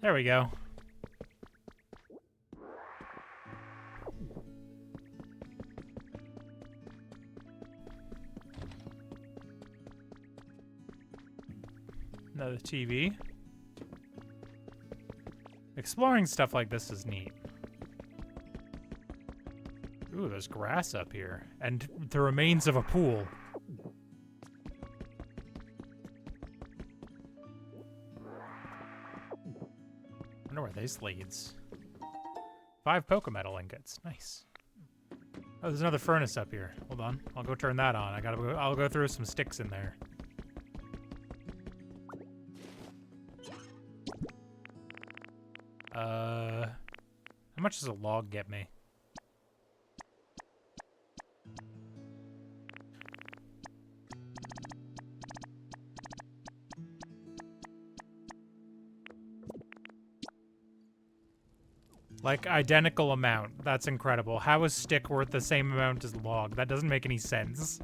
There we go. Another TV. Exploring stuff like this is neat. Ooh, there's grass up here. And the remains of a pool. I wonder where this leads. 5 Pokemetal ingots. Nice. Oh, there's another furnace up here. Hold on. I'll go turn that on. I'll go throw some sticks in there. How much does a log get me? Like, identical amount. That's incredible. How is stick worth the same amount as log? That doesn't make any sense.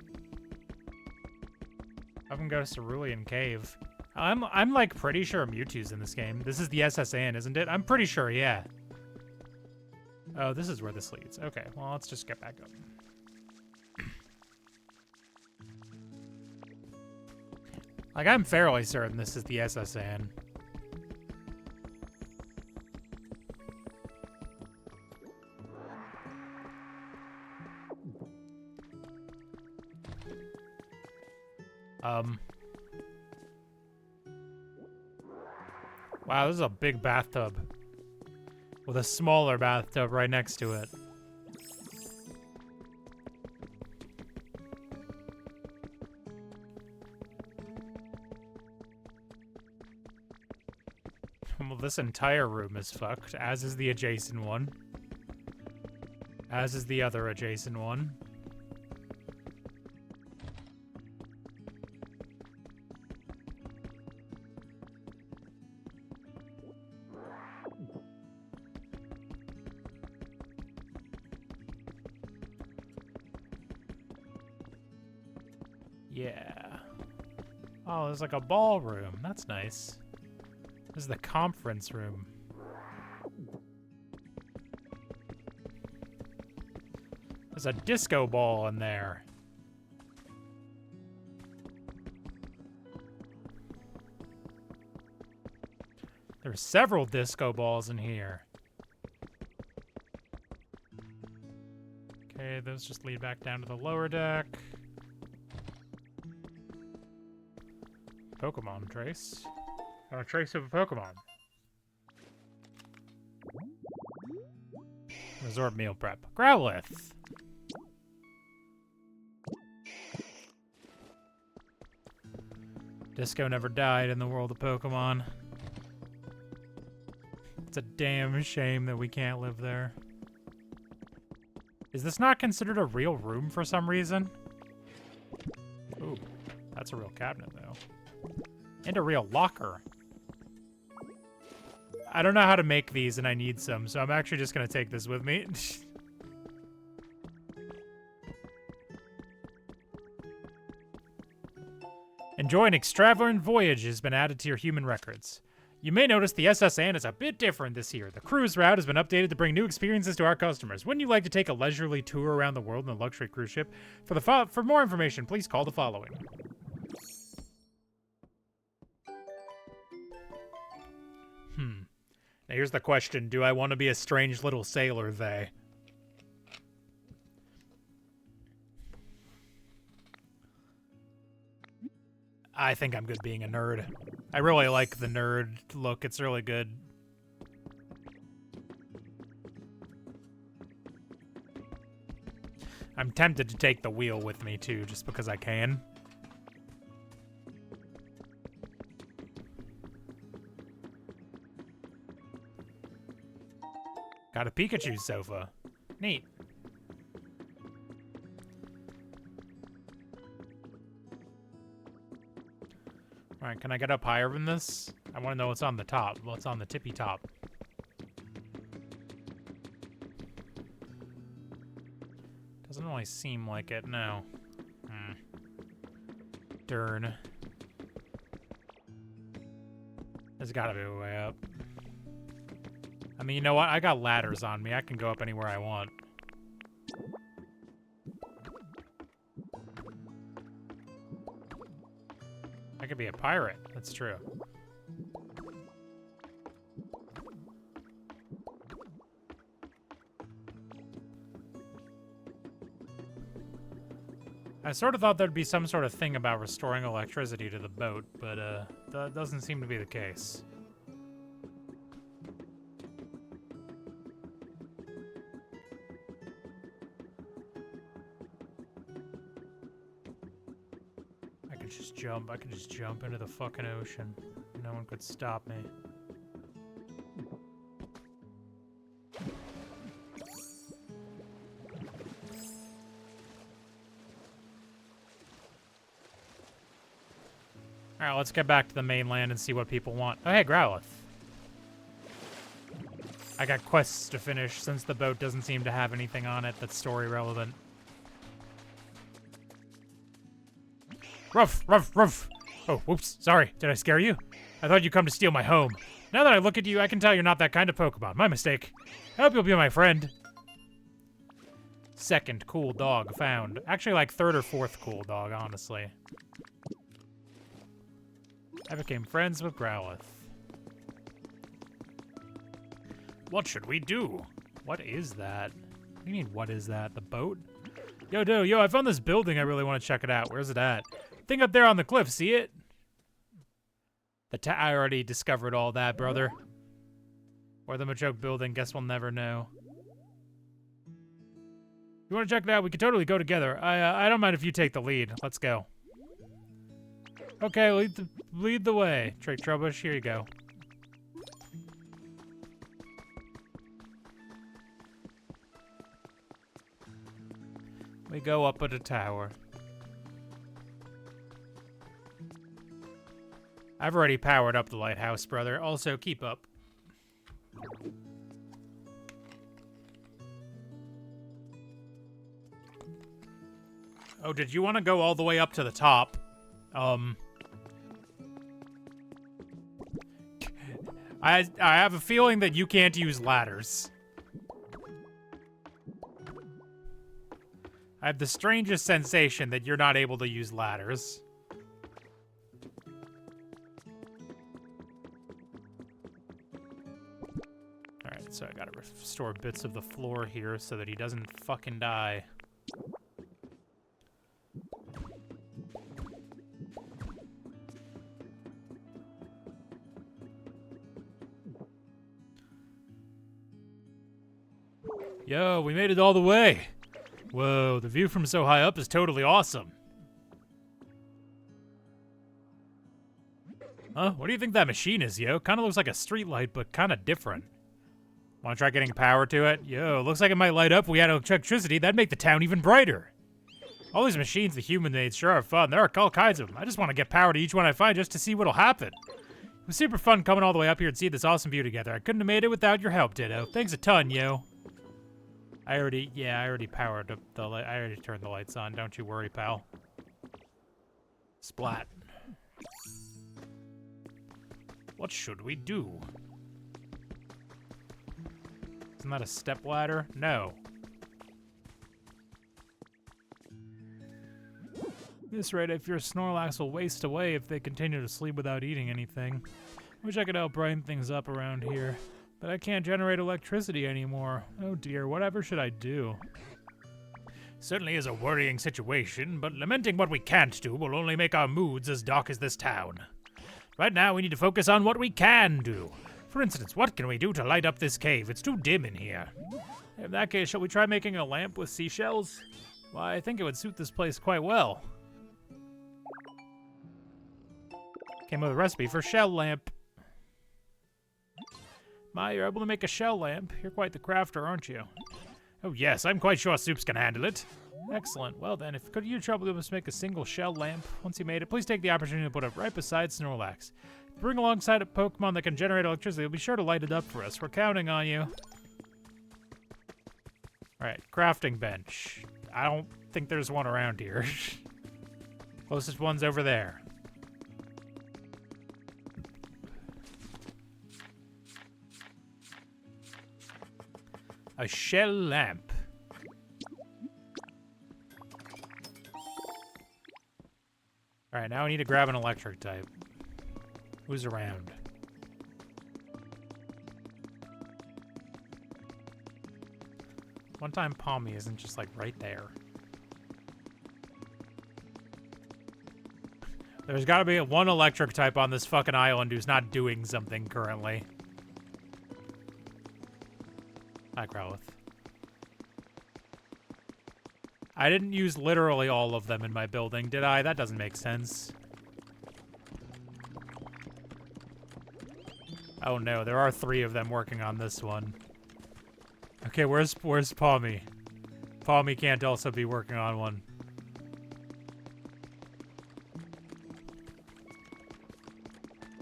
I can go to Cerulean Cave. I'm like pretty sure Mewtwo's in this game. This is the SSN, isn't it? I'm pretty sure, yeah. Oh, this is where this leads. Okay, well, let's just get back up. Like, I'm fairly certain this is the SSN. Wow, this is a big bathtub. With a smaller bathtub right next to it. Well, this entire room is fucked, as is the adjacent one. As is the other adjacent one. Yeah. Oh, there's like a ballroom. That's nice. This is the conference room. There's a disco ball in there. There's several disco balls in here. Okay, those just lead back down to the lower deck. Pokemon trace. Got a trace of a Pokemon. Resort meal prep. Growlithe. Disco never died in the world of Pokemon. It's a damn shame that we can't live there. Is this not considered a real room for some reason? Ooh, that's a real cabinet, though. And a real locker. I don't know how to make these, and I need some, so I'm actually just going to take this with me. Enjoy an extravagant voyage has been added to your human records. You may notice the SSN is a bit different this year. The cruise route has been updated to bring new experiences to our customers. Wouldn't you like to take a leisurely tour around the world in a luxury cruise ship? For more information, please call the following. Now here's the question. Do I want to be a strange little sailor, they? I think I'm good being a nerd. I really like the nerd look. It's really good. I'm tempted to take the wheel with me, too, just because I can. Got a Pikachu sofa. Neat. Alright, can I get up higher than this? I want to know what's on the top. What's on the tippy top? Doesn't really seem like it, no. Darn. There's gotta be a way up. I mean, you know what? I got ladders on me. I can go up anywhere I want. I could be a pirate. That's true. I sort of thought there'd be some sort of thing about restoring electricity to the boat, but that doesn't seem to be the case. I could just jump into the fucking ocean. No one could stop me. Alright, let's get back to the mainland and see what people want. Oh, hey, Growlithe. I got quests to finish since the boat doesn't seem to have anything on it that's story relevant. Ruff, ruff, ruff. Oh, whoops. Sorry. Did I scare you? I thought you'd come to steal my home. Now that I look at you, I can tell you're not that kind of Pokemon. My mistake. I hope you'll be my friend. Second cool dog found. Actually, like third or fourth cool dog, honestly. I became friends with Growlithe. What should we do? What is that? What do you mean, what is that? The boat? Yo, I found this building. I really want to check it out. Where's it at? Thing up there on the cliff, see it? I already discovered all that, brother. Where the Machoke building, guess we'll never know. You want to check it out? We could totally go together. I don't mind if you take the lead. Let's go. Okay, lead the way. Drake Trubbush, here you go. We go up at a tower. I've already powered up the lighthouse, brother. Also, keep up. Oh, did you want to go all the way up to the top? I have a feeling that you can't use ladders. I have the strangest sensation that you're not able to use ladders. Alright, so I gotta restore bits of the floor here so that he doesn't fucking die. Yo, we made it all the way. Whoa, the view from so high up is totally awesome. Huh? What do you think that machine is, yo? Kinda looks like a streetlight, but kinda different. Wanna try getting power to it? Yo, looks like it might light up if we had electricity. That'd make the town even brighter. All these machines the human made sure are fun. There are all kinds of them. I just want to get power to each one I find just to see what'll happen. It was super fun coming all the way up here and see this awesome view together. I couldn't have made it without your help, Ditto. Thanks a ton, yo. I already powered up the light. I already turned the lights on. Don't you worry, pal. Splat. What should we do? Isn't that a step ladder? No. At this rate, I fear Snorlax will waste away if they continue to sleep without eating anything. Wish I could help brighten things up around here. But I can't generate electricity anymore. Oh dear, whatever should I do? Certainly is a worrying situation, but lamenting what we can't do will only make our moods as dark as this town. Right now, we need to focus on what we can do. For instance, what can we do to light up this cave? It's too dim in here. In that case, shall we try making a lamp with seashells? Well, I think it would suit this place quite well. Came with a recipe for shell lamp. My, you're able to make a shell lamp. You're quite the crafter, aren't you? Oh yes, I'm quite sure Supes can handle it. Excellent. Well then, if could you trouble us make a single shell lamp? Once you made it, please take the opportunity to put it right beside Snorlax. Bring alongside a Pokemon that can generate electricity. You'll be sure to light it up for us. We're counting on you. Alright, crafting bench. I don't think there's one around here. Closest one's over there. A shell lamp. Alright, now I need to grab an electric type. Who's around? One time Palmy isn't just like right there. There's gotta be one electric type on this fucking island who's not doing something currently. Hi, Growlithe. I didn't use literally all of them in my building, did I? That doesn't make sense. Oh no, there are 3 of them working on this one. Okay, where's Palmy? Palmy can't also be working on one.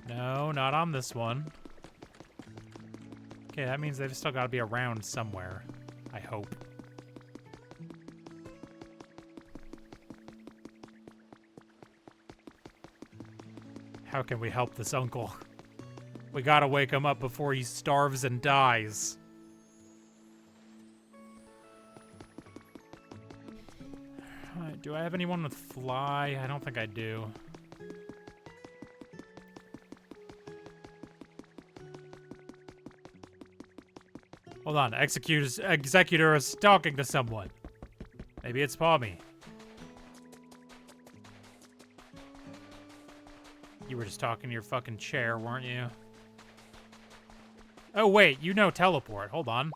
No, not on this one. Okay, that means they've still got to be around somewhere. I hope. How can we help this uncle? We gotta wake him up before he starves and dies. Do I have anyone with fly? I don't think I do. Hold on, Executor is talking to someone. Maybe it's Palmy. You were just talking to your fucking chair, weren't you? Oh wait, you know teleport. Hold on.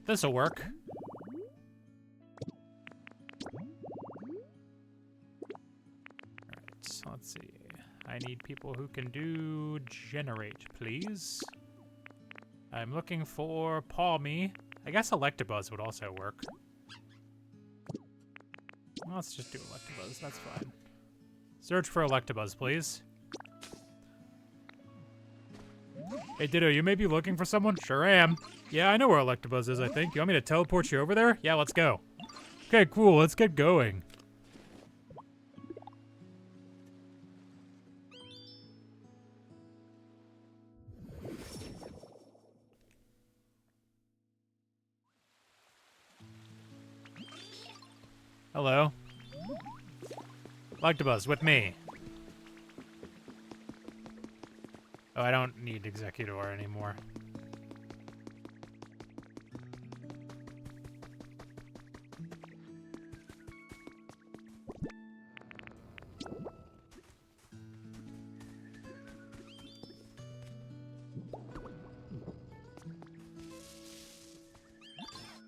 This'll work. Alright, let's see. I need people who can do generate, please. I'm looking for Palmy. I guess Electabuzz would also work. Well, let's just do Electabuzz, that's fine. Search for Electabuzz, please. Hey, Ditto, you may be looking for someone? Sure am. Yeah, I know where Electabuzz is, I think. You want me to teleport you over there? Yeah, let's go. Okay, cool, let's get going. Hello. Electabuzz, with me. Oh, I don't need Executor anymore.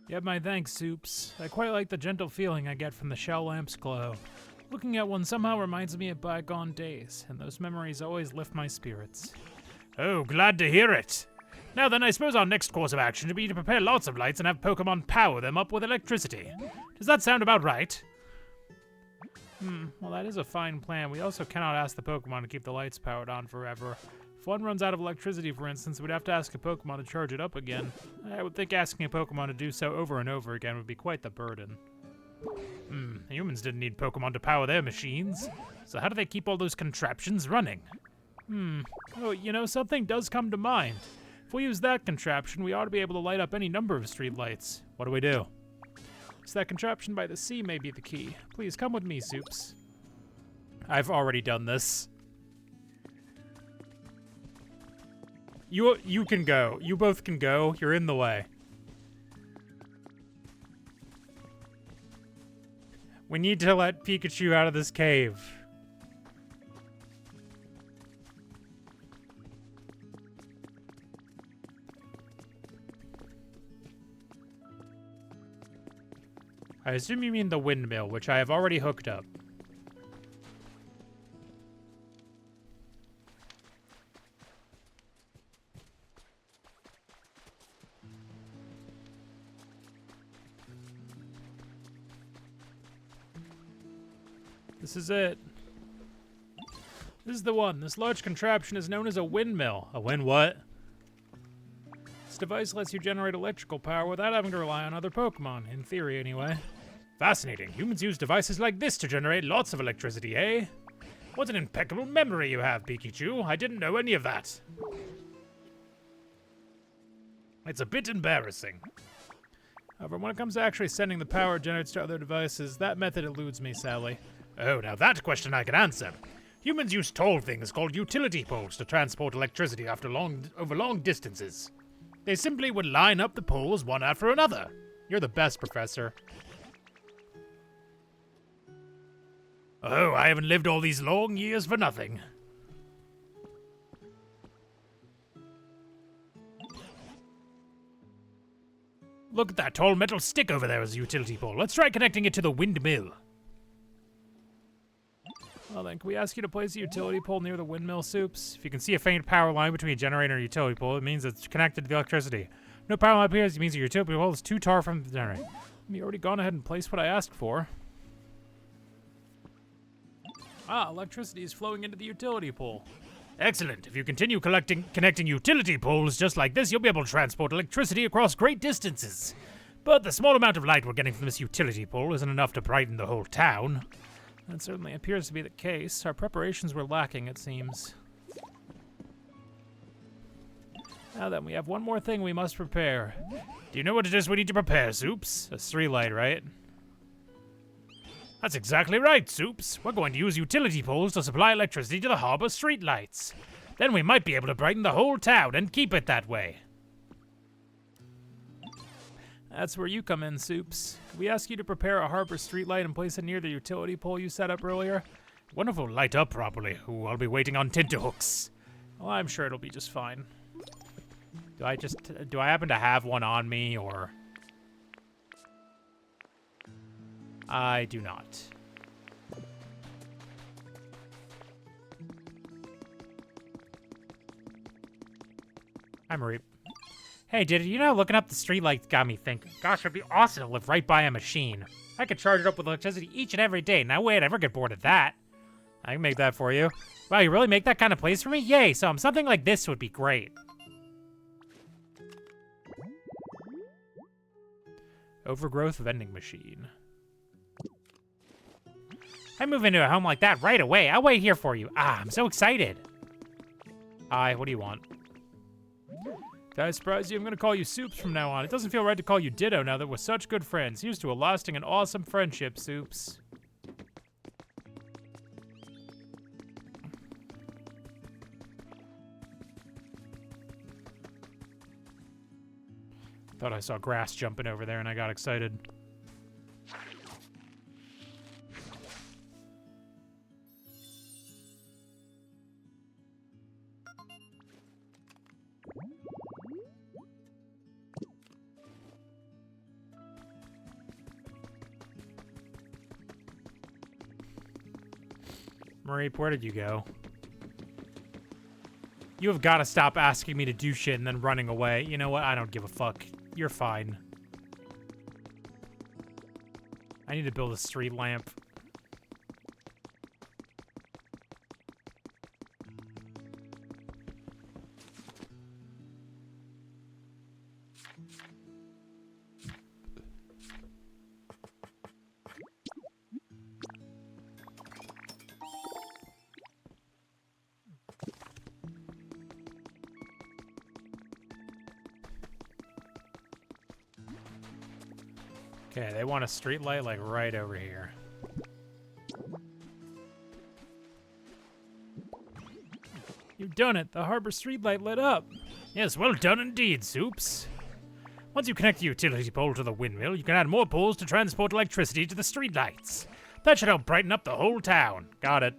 You have my thanks, Supes. I quite like the gentle feeling I get from the shell lamp's glow. Looking at one somehow reminds me of bygone days, and those memories always lift my spirits. Oh, glad to hear it. Now then, I suppose our next course of action should be to prepare lots of lights and have Pokemon power them up with electricity. Does that sound about right? Well that is a fine plan. We also cannot ask the Pokemon to keep the lights powered on forever. If one runs out of electricity, for instance, we'd have to ask a Pokemon to charge it up again. I would think asking a Pokemon to do so over and over again would be quite the burden. Humans didn't need Pokemon to power their machines. So how do they keep all those contraptions running? Oh, you know, something does come to mind. If we use that contraption, we ought to be able to light up any number of street lights. What do? So that contraption by the sea may be the key. Please come with me, Supes. I've already done this. You can go. You both can go. You're in the way. We need to let Pikachu out of this cave. I assume you mean the windmill, which I have already hooked up. This is it. This is the one. This large contraption is known as a windmill. A wind what? This device lets you generate electrical power without having to rely on other Pokemon, in theory anyway. Fascinating. Humans use devices like this to generate lots of electricity, eh? What an impeccable memory you have, Pikachu. I didn't know any of that. It's a bit embarrassing. However, when it comes to actually sending the power it generates to other devices, that method eludes me, sadly. Oh, now that question I can answer. Humans use tall things called utility poles to transport electricity over long distances. They simply would line up the poles one after another. You're the best, Professor. Oh, I haven't lived all these long years for nothing. Look at that tall metal stick over there as a utility pole. Let's try connecting it to the windmill. Well then, can we ask you to place a utility pole near the windmill, Supes? If you can see a faint power line between a generator and a utility pole, it means it's connected to the electricity. No power line appears, it means your utility pole is too far from the generator. You already gone ahead and placed what I asked for. Ah, electricity is flowing into the utility pole. Excellent. If you continue connecting utility poles just like this, you'll be able to transport electricity across great distances. But the small amount of light we're getting from this utility pole isn't enough to brighten the whole town. That certainly appears to be the case. Our preparations were lacking, it seems. Now then, we have one more thing we must prepare. Do you know what it is we need to prepare, Supes? A street light, right? That's exactly right, Supes. We're going to use utility poles to supply electricity to the harbor streetlights. Then we might be able to brighten the whole town and keep it that way. That's where you come in, Supes. Could we ask you to prepare a harbor streetlight and place it near the utility pole you set up earlier? Wonderful, light up properly. Ooh, I'll be waiting on tenterhooks. Well, I'm sure it'll be just fine. Do I happen to have one on me, or? I do not. Hi, Marie. Hey, you know, looking up the streetlights got me thinking. Gosh, it'd be awesome to live right by a machine. I could charge it up with electricity each and every day. Now, wait, I never get bored of that. I can make that for you. Wow, you really make that kind of place for me? Yay, something like this would be great. Overgrowth vending machine. I move into a home like that right away. I'll wait here for you. Ah, I'm so excited. Hi, what do you want? Did I surprise you? I'm gonna call you Supes from now on. It doesn't feel right to call you Ditto now that we're such good friends. Here's to a lasting and awesome friendship, Supes. Thought I saw grass jumping over there and I got excited. Marie, where did you go? You have got to stop asking me to do shit and then running away. You know what? I don't give a fuck. You're fine. I need to build a street lamp. Okay, they want a street light like right over here. You've done it. The harbor street light lit up. Yes, well done indeed, Supes. Once you connect the utility pole to the windmill, you can add more poles to transport electricity to the streetlights. That should help brighten up the whole town. Got it.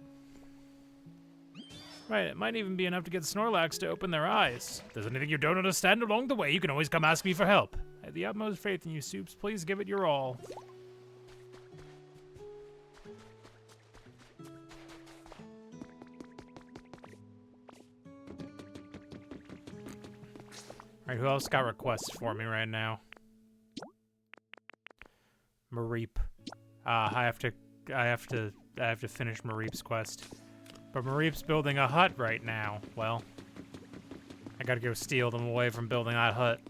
Right, it might even be enough to get Snorlax to open their eyes. If there's anything you don't understand along the way, you can always come ask me for help. I have the utmost faith in you, Supes. Please give it your all. Alright, who else got requests for me right now? Mareep. I have to finish Mareep's quest. But Mareep's building a hut right now. Well, I gotta go steal them away from building that hut.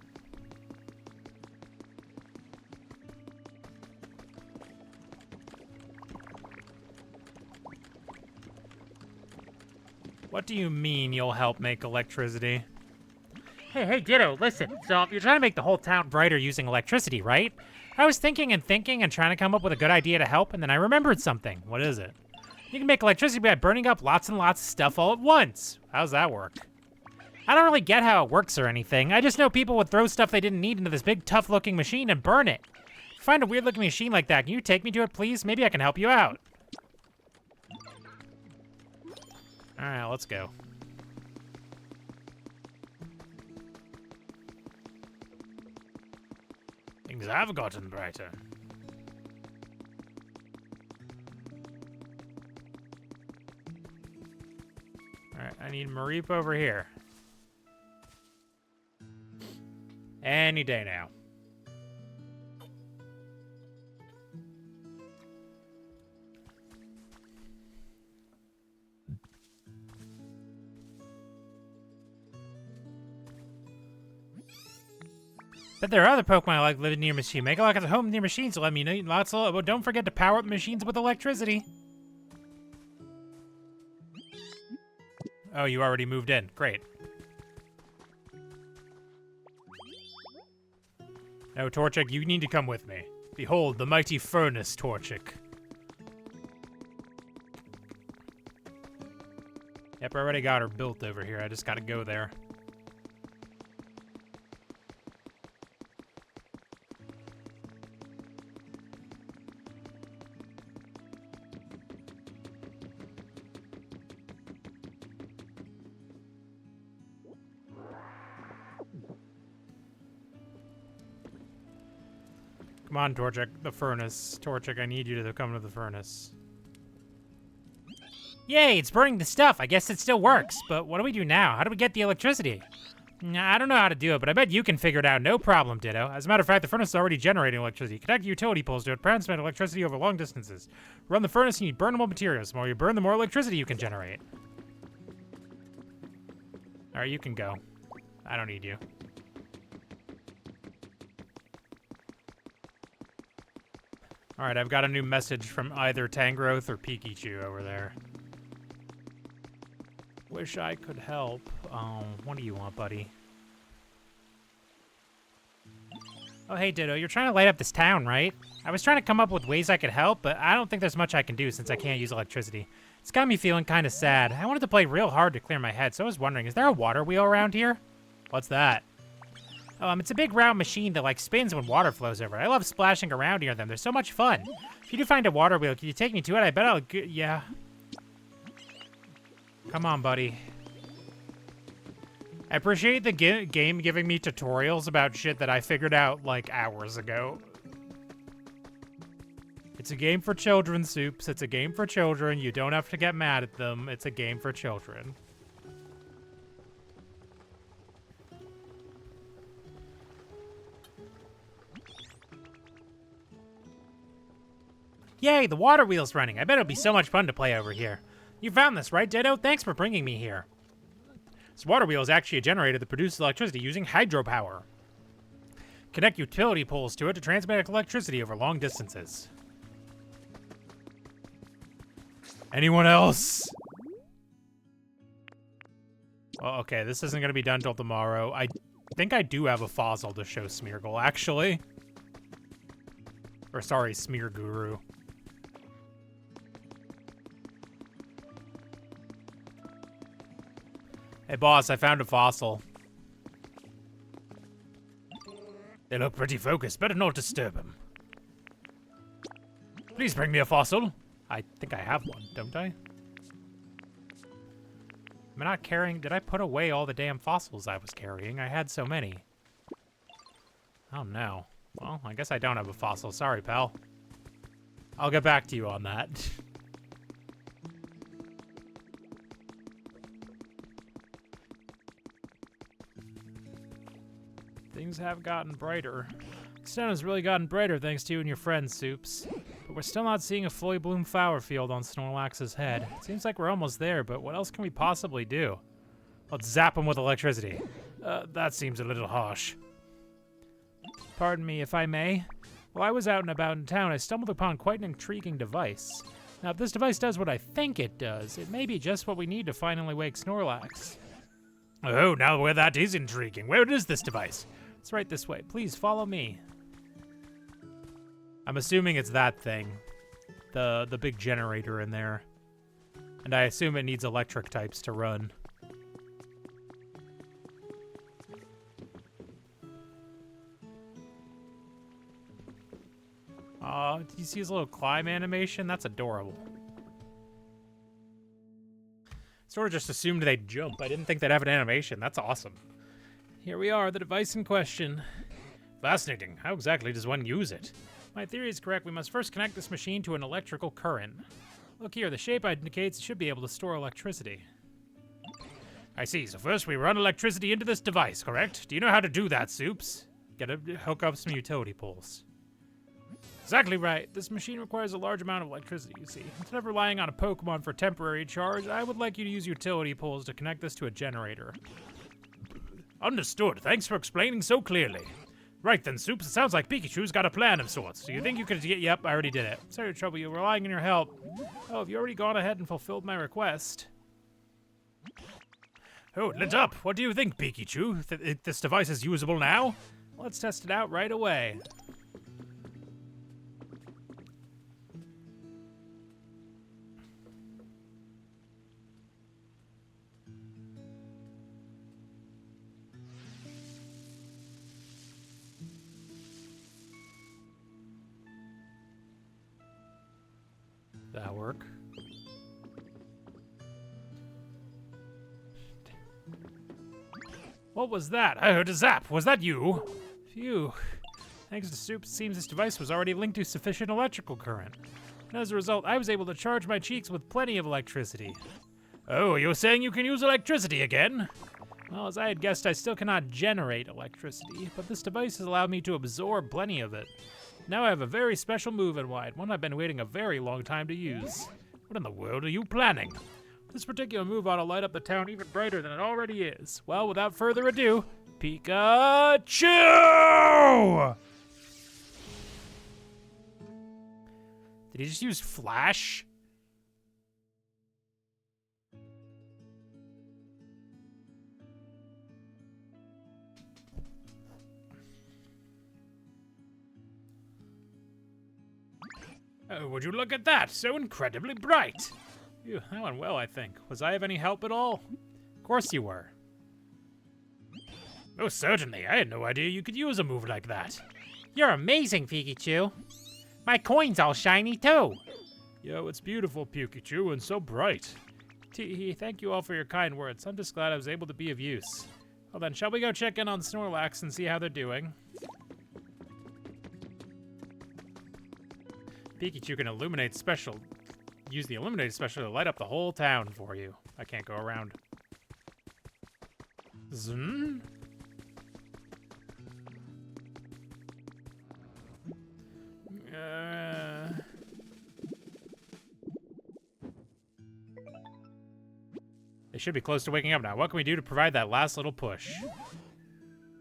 What do you mean you'll help make electricity? Hey, Ditto, listen. So, you're trying to make the whole town brighter using electricity, right? I was thinking and trying to come up with a good idea to help, and then I remembered something. What is it? You can make electricity by burning up lots and lots of stuff all at once. How's that work? I don't really get how it works or anything. I just know people would throw stuff they didn't need into this big, tough-looking machine and burn it. If you find a weird-looking machine like that, can you take me to it, please? Maybe I can help you out. All right, let's go. Things have gotten brighter. All right, I need Mareep over here. Any day now. But there are other Pokemon I like living near machine. Make it like it's a home near machines, so let me know lots of. But don't forget to power up machines with electricity. Oh, you already moved in. Great. No, Torchic, you need to come with me. Behold, the mighty furnace, Torchic. Yep, I already got her built over here. I just gotta go there. Come on, Torchic, the furnace. Torchic, I need you to come to the furnace. Yay, it's burning the stuff. I guess it still works. But what do we do now? How do we get the electricity? I don't know how to do it, but I bet you can figure it out. No problem, Ditto. As a matter of fact, the furnace is already generating electricity. Connect utility poles to it, transmit electricity over long distances. Run the furnace and you need burnable materials. The more you burn, the more electricity you can generate. All right, you can go. I don't need you. All right, I've got a new message from either Tangrowth or Pikachu over there. Wish I could help. What do you want, buddy? Oh, hey, Ditto, you're trying to light up this town, right? I was trying to come up with ways I could help, but I don't think there's much I can do since I can't use electricity. It's got me feeling kind of sad. I wanted to play real hard to clear my head, so I was wondering, is there a water wheel around here? What's that? It's a big round machine that, like, spins when water flows over it. I love splashing around near them. They're so much fun. If you do find a water wheel, can you take me to it? I bet I'll yeah. Come on, buddy. I appreciate the game giving me tutorials about shit that I figured out, like, hours ago. It's a game for children, Supes. It's a game for children. You don't have to get mad at them. It's a game for children. Yay, the water wheel's running. I bet it'll be so much fun to play over here. You found this, right, Ditto? Thanks for bringing me here. This water wheel is actually a generator that produces electricity using hydropower. Connect utility poles to it to transmit electricity over long distances. Anyone else? Well, okay, this isn't going to be done till tomorrow. I think I do have a fossil to show Smeargle, actually. Or sorry, Smear Guru. Hey, boss, I found a fossil. They look pretty focused. Better not disturb them. Please bring me a fossil. I think I have one, don't I? Am I not carrying? Did I put away all the damn fossils I was carrying? I had so many. Oh, no. Well, I guess I don't have a fossil. Sorry, pal. I'll get back to you on that. things have gotten brighter. The sun has really gotten brighter thanks to you and your friends, Supes. But we're still not seeing a fully bloomed flower field on Snorlax's head. It seems like we're almost there, but what else can we possibly do? Let's zap him with electricity. That seems a little harsh. Pardon me, if I may. While I was out and about in town, I stumbled upon quite an intriguing device. Now, if this device does what I think it does, it may be just what we need to finally wake Snorlax. Oh, now where that is intriguing. Where is this device? It's right this way. Please follow me. I'm assuming it's that thing. The big generator in there. And I assume it needs electric types to run. Did you see his little climb animation? That's adorable. Sort of just assumed they'd jump. I didn't think they'd have an animation. That's awesome. Here we are, the device in question. Fascinating. How exactly does one use it? My theory is correct. We must first connect this machine to an electrical current. Look here, the shape indicates it should be able to store electricity. I see. So first we run electricity into this device, correct? Do you know how to do that, Supes? Gotta hook up some utility poles. Exactly right. This machine requires a large amount of electricity, you see. Instead of relying on a Pokemon for temporary charge, I would like you to use utility poles to connect this to a generator. Understood. Thanks for explaining so clearly. Right then, Supes, it sounds like Pikachu's got a plan of sorts. Do you think you could get— Yep, I already did it. Sorry to trouble you. We're relying on your help. Oh, have you already gone ahead and fulfilled my request? Oh, it lit up. What do you think, Pikachu? This device is usable now? Let's test it out right away. That work? What was that? I heard a zap. Was that you? Phew. Thanks to Supes, it seems this device was already linked to sufficient electrical current. And as a result, I was able to charge my cheeks with plenty of electricity. Oh, you're saying you can use electricity again? Well, as I had guessed, I still cannot generate electricity, but this device has allowed me to absorb plenty of it. Now I have a very special move in mind, one I've been waiting a very long time to use. What in the world are you planning? This particular move ought to light up the town even brighter than it already is. Well, without further ado, Pikachu! Did he just use Flash? Oh, would you look at that? So incredibly bright. Phew, that went well, I think. Was I of any help at all? Of course you were. Oh, certainly. I had no idea you could use a move like that. You're amazing, Pikachu. My coin's all shiny, too. Yo, it's beautiful, Pikachu, and so bright. Tee-hee, thank you all for your kind words. I'm just glad I was able to be of use. Well then, shall we go check in on Snorlax and see how they're doing? Pikachu can use the Illuminate Special to light up the whole town for you. I can't go around. Zoom? They should be close to waking up now. What can we do to provide that last little push?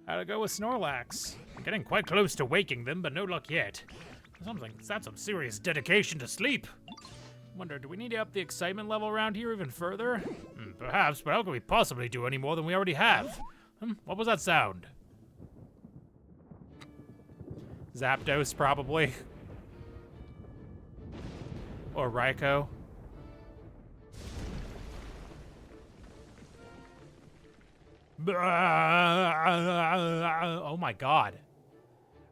How'd it go with Snorlax? I'm getting quite close to waking them, but no luck yet. That's some serious dedication to sleep. Wonder, do we need to up the excitement level around here even further? Perhaps, but how can we possibly do any more than we already have? What was that sound? Zapdos, probably. Or Raikou. Oh my god.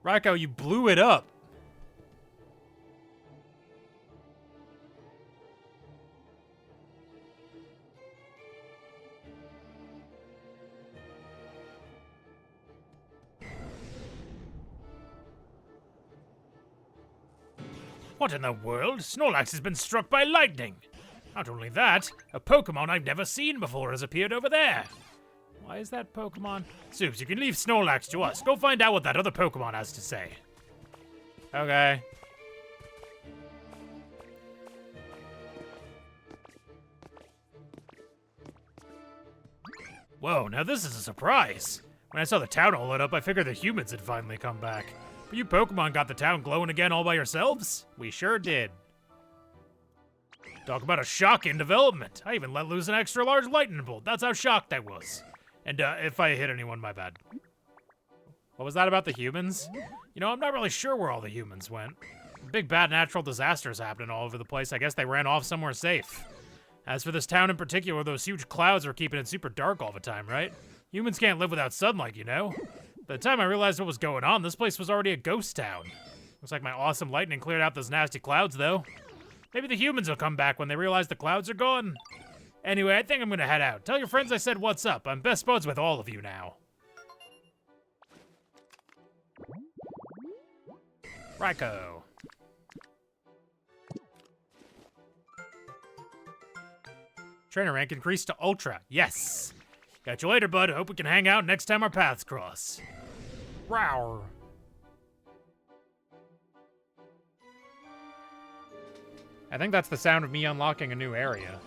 Raikou, you blew it up. What in the world? Snorlax has been struck by lightning! Not only that, a Pokemon I've never seen before has appeared over there. Why is that Pokemon? Supes, you can leave Snorlax to us. Go find out what that other Pokemon has to say. Okay. Whoa, now this is a surprise. When I saw the town all lit up, I figured the humans had finally come back. But you Pokemon got the town glowing again all by yourselves? We sure did. Talk about a shocking development. I even let loose an extra large lightning bolt. That's how shocked I was. And if I hit anyone, my bad. What was that about the humans? You know, I'm not really sure where all the humans went. Big bad natural disasters happening all over the place. I guess they ran off somewhere safe. As for this town in particular, those huge clouds are keeping it super dark all the time, right? Humans can't live without sunlight, you know? By the time I realized what was going on, this place was already a ghost town. Looks like my awesome lightning cleared out those nasty clouds, though. Maybe the humans will come back when they realize the clouds are gone. Anyway, I think I'm gonna head out. Tell your friends I said what's up. I'm best buds with all of you now. Raikou. Trainer rank increased to Ultra. Yes! Catch you later, bud. Hope we can hang out next time our paths cross. Rawr. I think that's the sound of me unlocking a new area.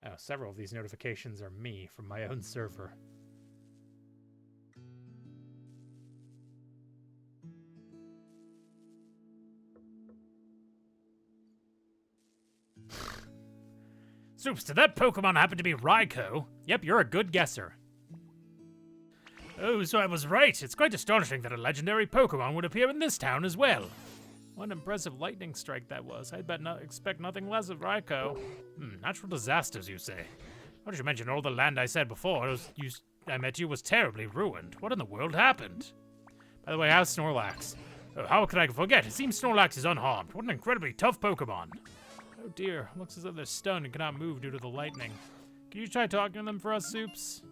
Oh, several of these notifications are me from my own server. Supes, did that Pokemon happen to be Raikou? Yep, you're a good guesser. Oh, so I was right. It's quite astonishing that a legendary Pokemon would appear in this town as well. What an impressive lightning strike that was. I'd expect nothing less of Raikou. Natural disasters, you say? Why did you mention all the land I said before? I met you was terribly ruined. What in the world happened? By the way, how's Snorlax? Oh, how could I forget? It seems Snorlax is unharmed. What an incredibly tough Pokemon. Oh dear, looks as though they're stunned and cannot move due to the lightning. Can you try talking to them for us, Supes?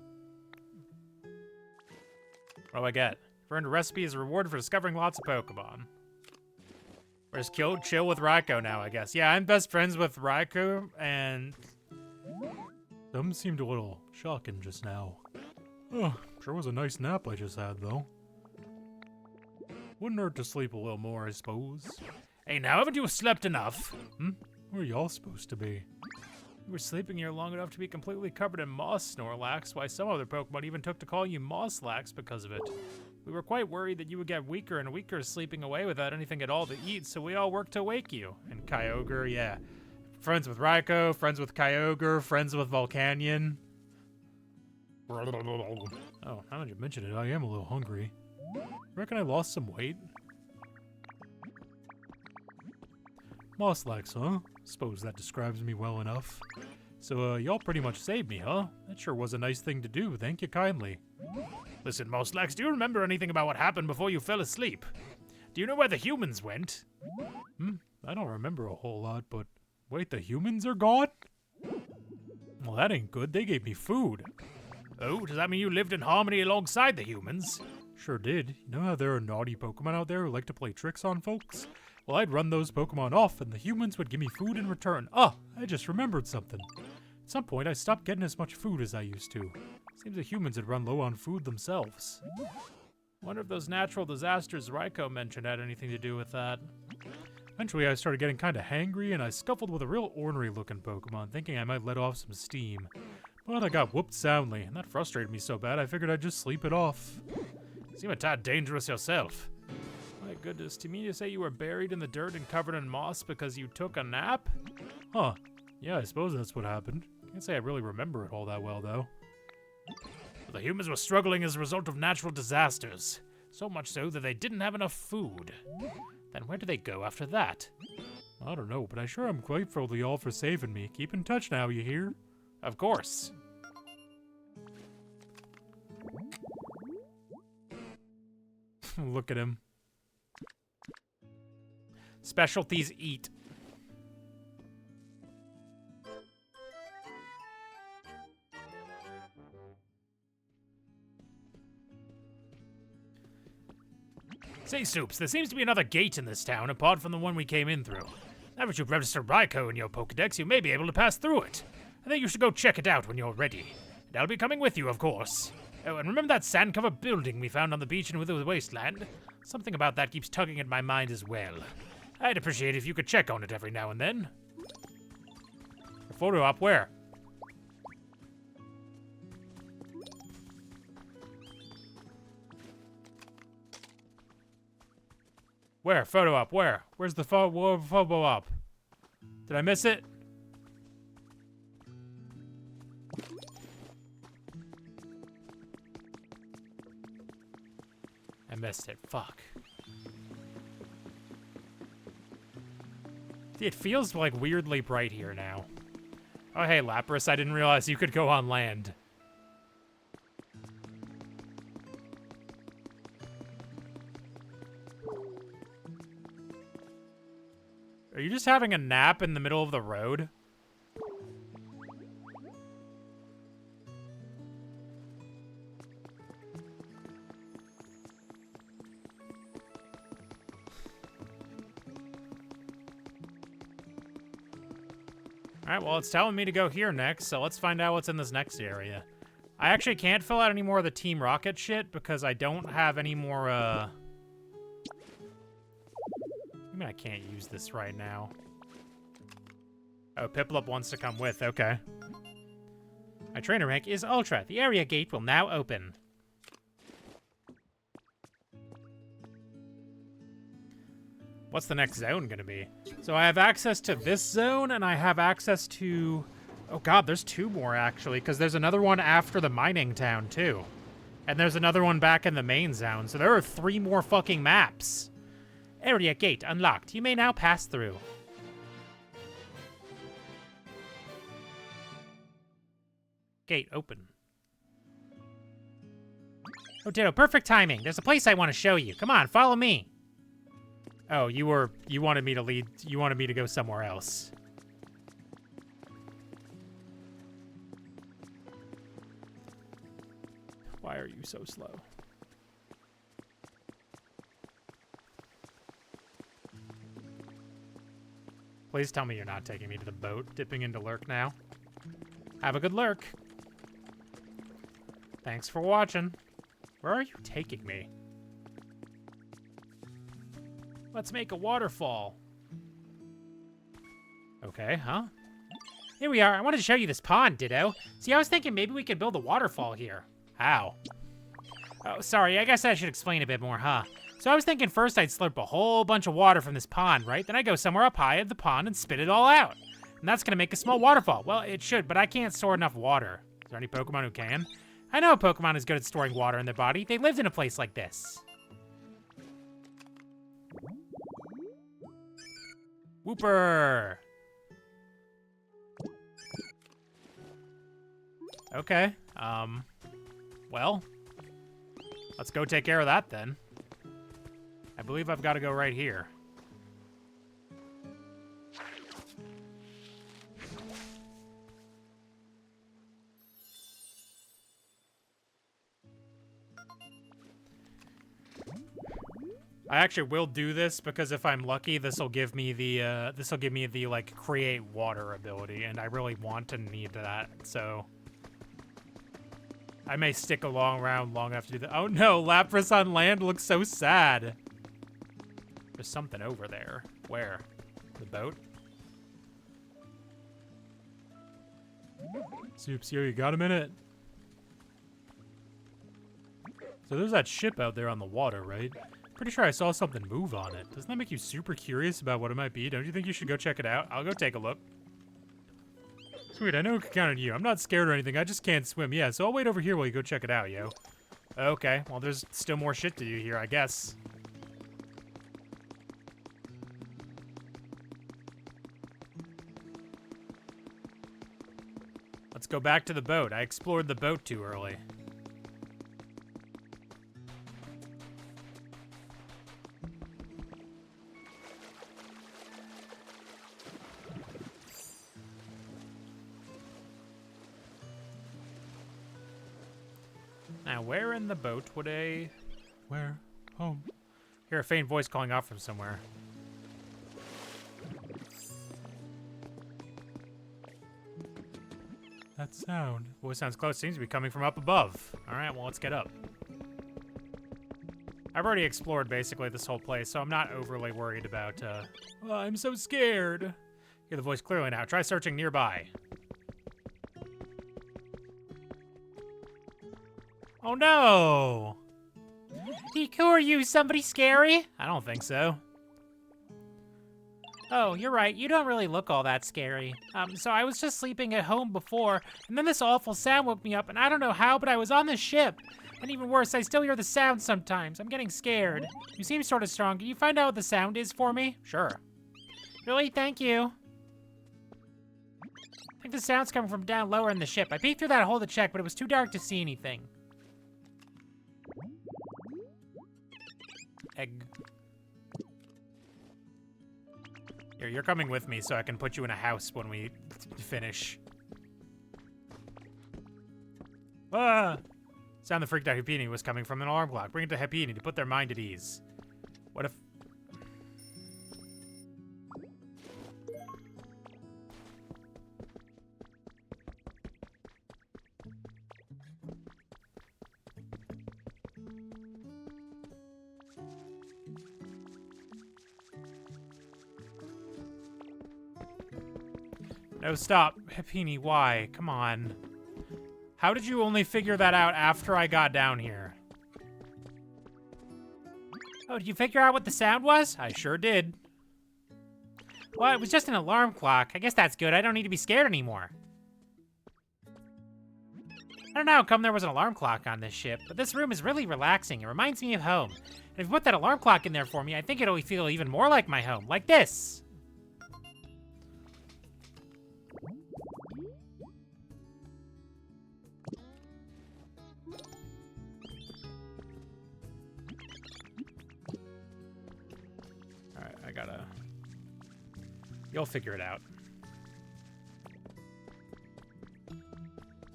What do I get? Earned a recipe as a reward for discovering lots of Pokemon. We're just chill with Raikou now, I guess. Yeah, I'm best friends with Raikou, and some seemed a little shocking just now. Oh, sure was a nice nap I just had, though. Wouldn't hurt to sleep a little more, I suppose. Hey, now, haven't you slept enough? Where are y'all supposed to be? You were sleeping here long enough to be completely covered in moss, Snorlax. Why, some other Pokemon even took to calling you Mosslax because of it. We were quite worried that you would get weaker and weaker sleeping away without anything at all to eat, so we all worked to wake you. And Kyogre, yeah. Friends with Raikou, friends with Kyogre, friends with Volcanion. Oh, now that you mention it, I am a little hungry. Reckon I lost some weight? Mosslax, huh? Suppose that describes me well enough. So, y'all pretty much saved me, huh? That sure was a nice thing to do, thank you kindly. Listen, Mosslax, do you remember anything about what happened before you fell asleep? Do you know where the humans went? I don't remember a whole lot, but wait, the humans are gone? Well, that ain't good. They gave me food. Oh, does that mean you lived in harmony alongside the humans? Sure did. You know how there are naughty Pokemon out there who like to play tricks on folks? Well, I'd run those Pokemon off, and the humans would give me food in return. Oh, I just remembered something. At some point, I stopped getting as much food as I used to. Seems the humans had run low on food themselves. Wonder if those natural disasters Raikou mentioned had anything to do with that. Eventually, I started getting kinda hangry, and I scuffled with a real ornery-looking Pokemon, thinking I might let off some steam. But I got whooped soundly, and that frustrated me so bad I figured I'd just sleep it off. You seem a tad dangerous yourself. My goodness, do you mean to say you were buried in the dirt and covered in moss because you took a nap? Huh. Yeah, I suppose that's what happened. Can't say I really remember it all that well, though. The humans were struggling as a result of natural disasters. So much so that they didn't have enough food. Then where do they go after that? I don't know, but I sure am grateful to y'all for saving me. Keep in touch now, you hear? Of course. Look at him. Specialties eat. Say, Supes, there seems to be another gate in this town apart from the one we came in through. Now that you've registered Raikou in your Pokedex, you may be able to pass through it. I think you should go check it out when you're ready. And I'll be coming with you, of course. Oh, and remember that sand-covered building we found on the beach in Wither Wasteland? Something about that keeps tugging at my mind as well. I'd appreciate if you could check on it every now and then. A photo op where? Where? Photo op, where? Where's the photo op? Did I miss it? I missed it, fuck. It feels like weirdly bright here now. Oh hey Lapras, I didn't realize you could go on land. Are you just having a nap in the middle of the road? Alright, well, it's telling me to go here next, so let's find out what's in this next area. I actually can't fill out any more of the Team Rocket shit because I don't have any more, I mean, I can't use this right now. Oh, Piplup wants to come with, okay. My trainer rank is Ultra. The area gate will now open. What's the next zone gonna be? So I have access to this zone, and I have access to... Oh god, there's two more, actually, because there's another one after the mining town, too. And there's another one back in the main zone, so there are 3 more fucking maps. Area gate unlocked. You may now pass through. Gate open. Oh, Ditto, perfect timing. There's a place I want to show you. Come on, follow me. Oh, you wanted me to go somewhere else. Why are you so slow? Please tell me you're not taking me to the boat, dipping into lurk now. Have a good lurk. Thanks for watching. Where are you taking me? Let's make a waterfall. Okay, huh? Here we are. I wanted to show you this pond, Ditto. See, I was thinking maybe we could build a waterfall here. How? Oh, sorry. I guess I should explain a bit more, huh? So I was thinking first I'd slurp a whole bunch of water from this pond, right? Then I go somewhere up high at the pond and spit it all out. And that's gonna make a small waterfall. Well, it should, but I can't store enough water. Is there any Pokemon who can? I know a Pokemon is good at storing water in their body. They lived in a place like this. Whooper! Okay, well, let's go take care of that then. I believe I've got to go right here. I actually will do this because if I'm lucky, this will give me the like create water ability, and I really want to need that. So I may stick around long enough to do that. Oh no, Lapras on land looks so sad. There's something over there. Where? The boat? Supes, yo, you got a minute? So there's that ship out there on the water, right? Pretty sure I saw something move on it. Doesn't that make you super curious about what it might be? Don't you think you should go check it out? I'll go take a look. Sweet, I know I can count on you. I'm not scared or anything. I just can't swim. Yeah, so I'll wait over here while you go check it out, yo. Okay, well, there's still more shit to do here, I guess. Let's go back to the boat. I explored the boat too early. Now, where in the boat would a... Where? Home. Hear a faint voice calling out from somewhere. That sound. Voice sounds close. Seems to be coming from up above. All right, well, let's get up. I've already explored basically this whole place, so I'm not overly worried about, oh, I'm so scared. Hear the voice clearly now. Try searching nearby. Oh no! Who are you? Somebody scary? I don't think so. Oh, you're right. You don't really look all that scary. So I was just sleeping at home before, and then this awful sound woke me up, and I don't know how, but I was on the ship. And even worse, I still hear the sound sometimes. I'm getting scared. You seem sort of strong. Can you find out what the sound is for me? Sure. Really? Thank you. I think the sound's coming from down lower in the ship. I peeked through that hole to check, but it was too dark to see anything. Egg. Here, you're coming with me so I can put you in a house when we finish. Ah! Sound that freaked out Happini was coming from an alarm clock. Bring it to Happini to put their mind at ease. What if... No, stop. Happini, why? Come on. How did you only figure that out after I got down here? Oh, did you figure out what the sound was? I sure did. Well, it was just an alarm clock. I guess that's good. I don't need to be scared anymore. I don't know how come there was an alarm clock on this ship, but this room is really relaxing. It reminds me of home. And if you put that alarm clock in there for me, I think it'll feel even more like my home. Like this. You'll figure it out.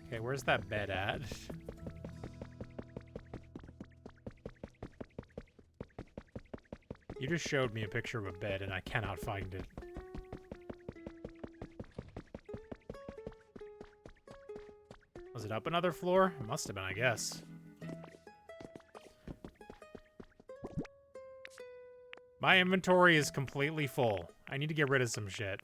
Okay, where's that bed at? You just showed me a picture of a bed and I cannot find it. Was it up another floor? It must have been, I guess. My inventory is completely full. I need to get rid of some shit.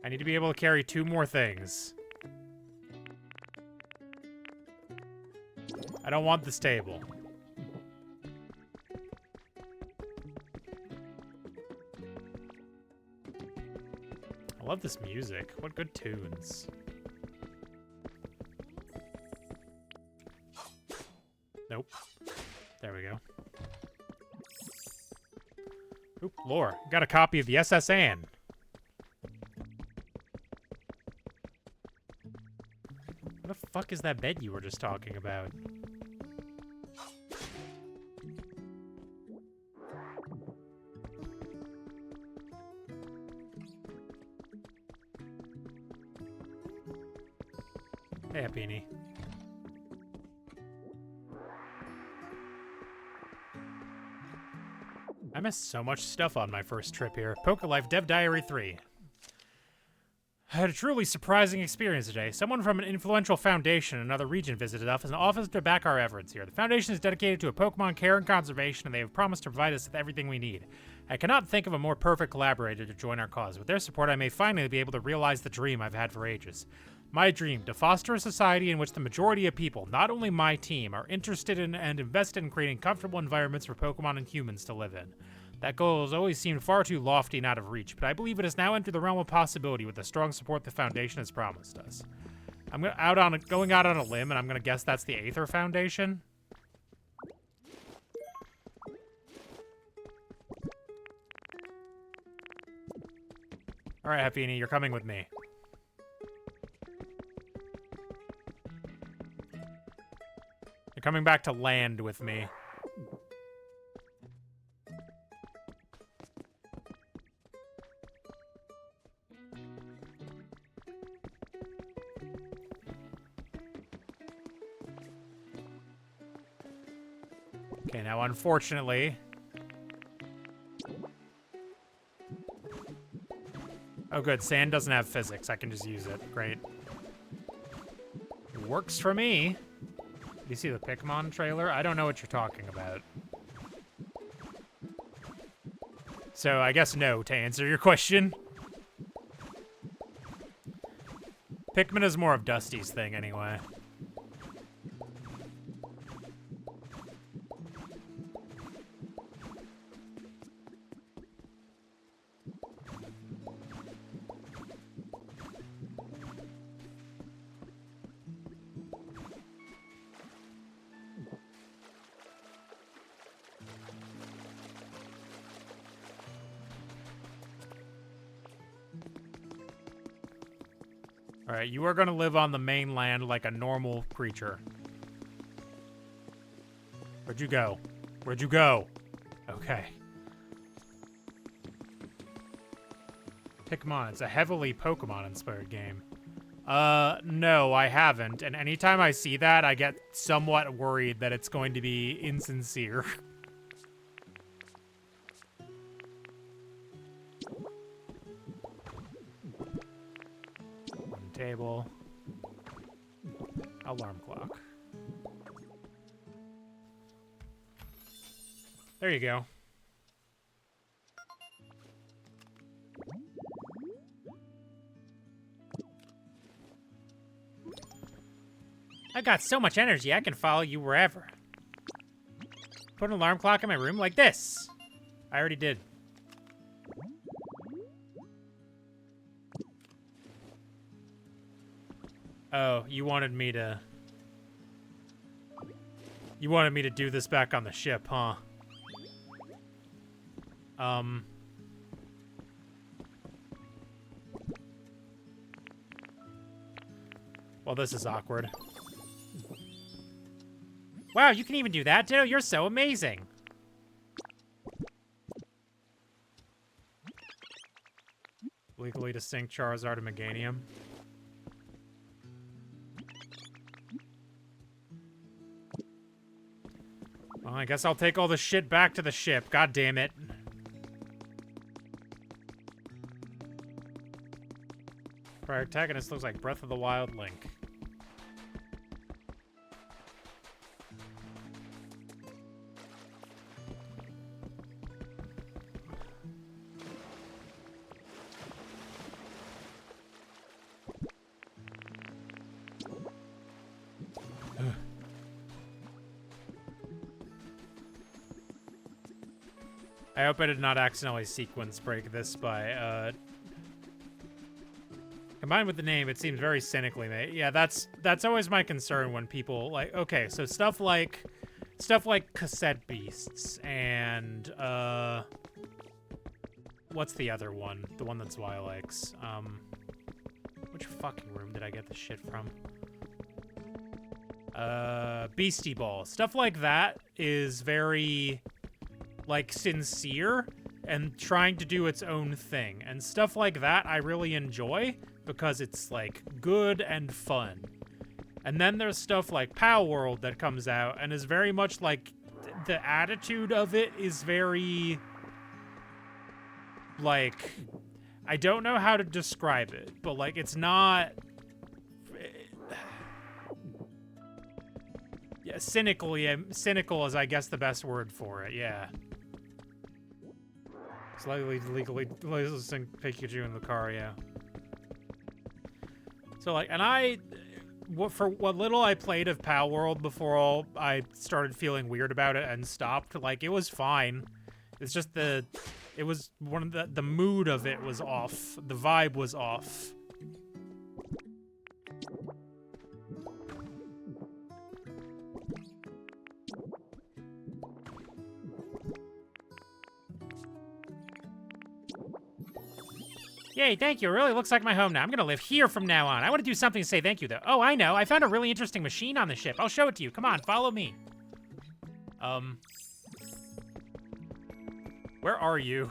I need to be able to carry 2 more things. I don't want this table. I love this music. What good tunes. Nope. There we go. Oop, lore. Got a copy of the SS Anne. What the fuck is that bed you were just talking about? Hey, Happini. I missed so much stuff on my first trip here. Pokelife Dev Diary 3. I had a truly surprising experience today. Someone from an influential foundation in another region visited us and offered to back our efforts here. The foundation is dedicated to a Pokemon care and conservation, and they have promised to provide us with everything we need. I cannot think of a more perfect collaborator to join our cause. With their support, I may finally be able to realize the dream I've had for ages. My dream, to foster a society in which the majority of people, not only my team, are interested in and invested in creating comfortable environments for Pokemon and humans to live in. That goal has always seemed far too lofty and out of reach, but I believe it has now entered the realm of possibility with the strong support the Foundation has promised us. I'm going out on a limb, and I'm going to guess that's the Aether Foundation. All right, Happini, you're coming with me. You're coming back to land with me. Okay, now unfortunately... Oh good, sand doesn't have physics. I can just use it. Great. Works for me. Do you see the Pokemon trailer? I don't know what you're talking about. So I guess no, to answer your question. Pikmin is more of Dusty's thing anyway. All right, you are going to live on the mainland like a normal creature. Where'd you go? Where'd you go? Okay. Pokemon. It's a heavily Pokemon-inspired game. No, I haven't. And anytime I see that, I get somewhat worried that it's going to be insincere. Table. Alarm clock. There you go. I got so much energy, I can follow you wherever. Put an alarm clock in my room like this. I already did. Oh, you wanted me to... You wanted me to do this back on the ship, huh? Well, this is awkward. Wow, you can even do that, Ditto? You're so amazing. Legally distinct Charizard and Meganium. Well, I guess I'll take all the shit back to the ship. God damn it. Protagonist looks like Breath of the Wild Link. I hope I did not accidentally sequence break this by, combined with the name, it seems very cynically made. Yeah, that's always my concern when people, like, okay, so stuff like Cassette Beasts and, what's the other one? The one that Zwei likes. Which fucking room did I get this shit from? Beastie Ball. Stuff like that is very... like, sincere and trying to do its own thing. And stuff like that I really enjoy because it's, like, good and fun. And then there's stuff like Pal World that comes out and is very much, like, the attitude of it is very, like, I don't know how to describe it, but, like, it's not... Yeah, cynical is, I guess, the best word for it, yeah. Slightly legally listening Pikachu in the car, yeah. So, like, and for what little I played of Pal World before I started feeling weird about it and stopped, like, it was fine. It's just it was one of the mood of it was off. The vibe was off. Yay, thank you. It really looks like my home now. I'm gonna live here from now on. I want to do something to say thank you, though. Oh, I know. I found a really interesting machine on the ship. I'll show it to you. Come on, follow me. Where are you?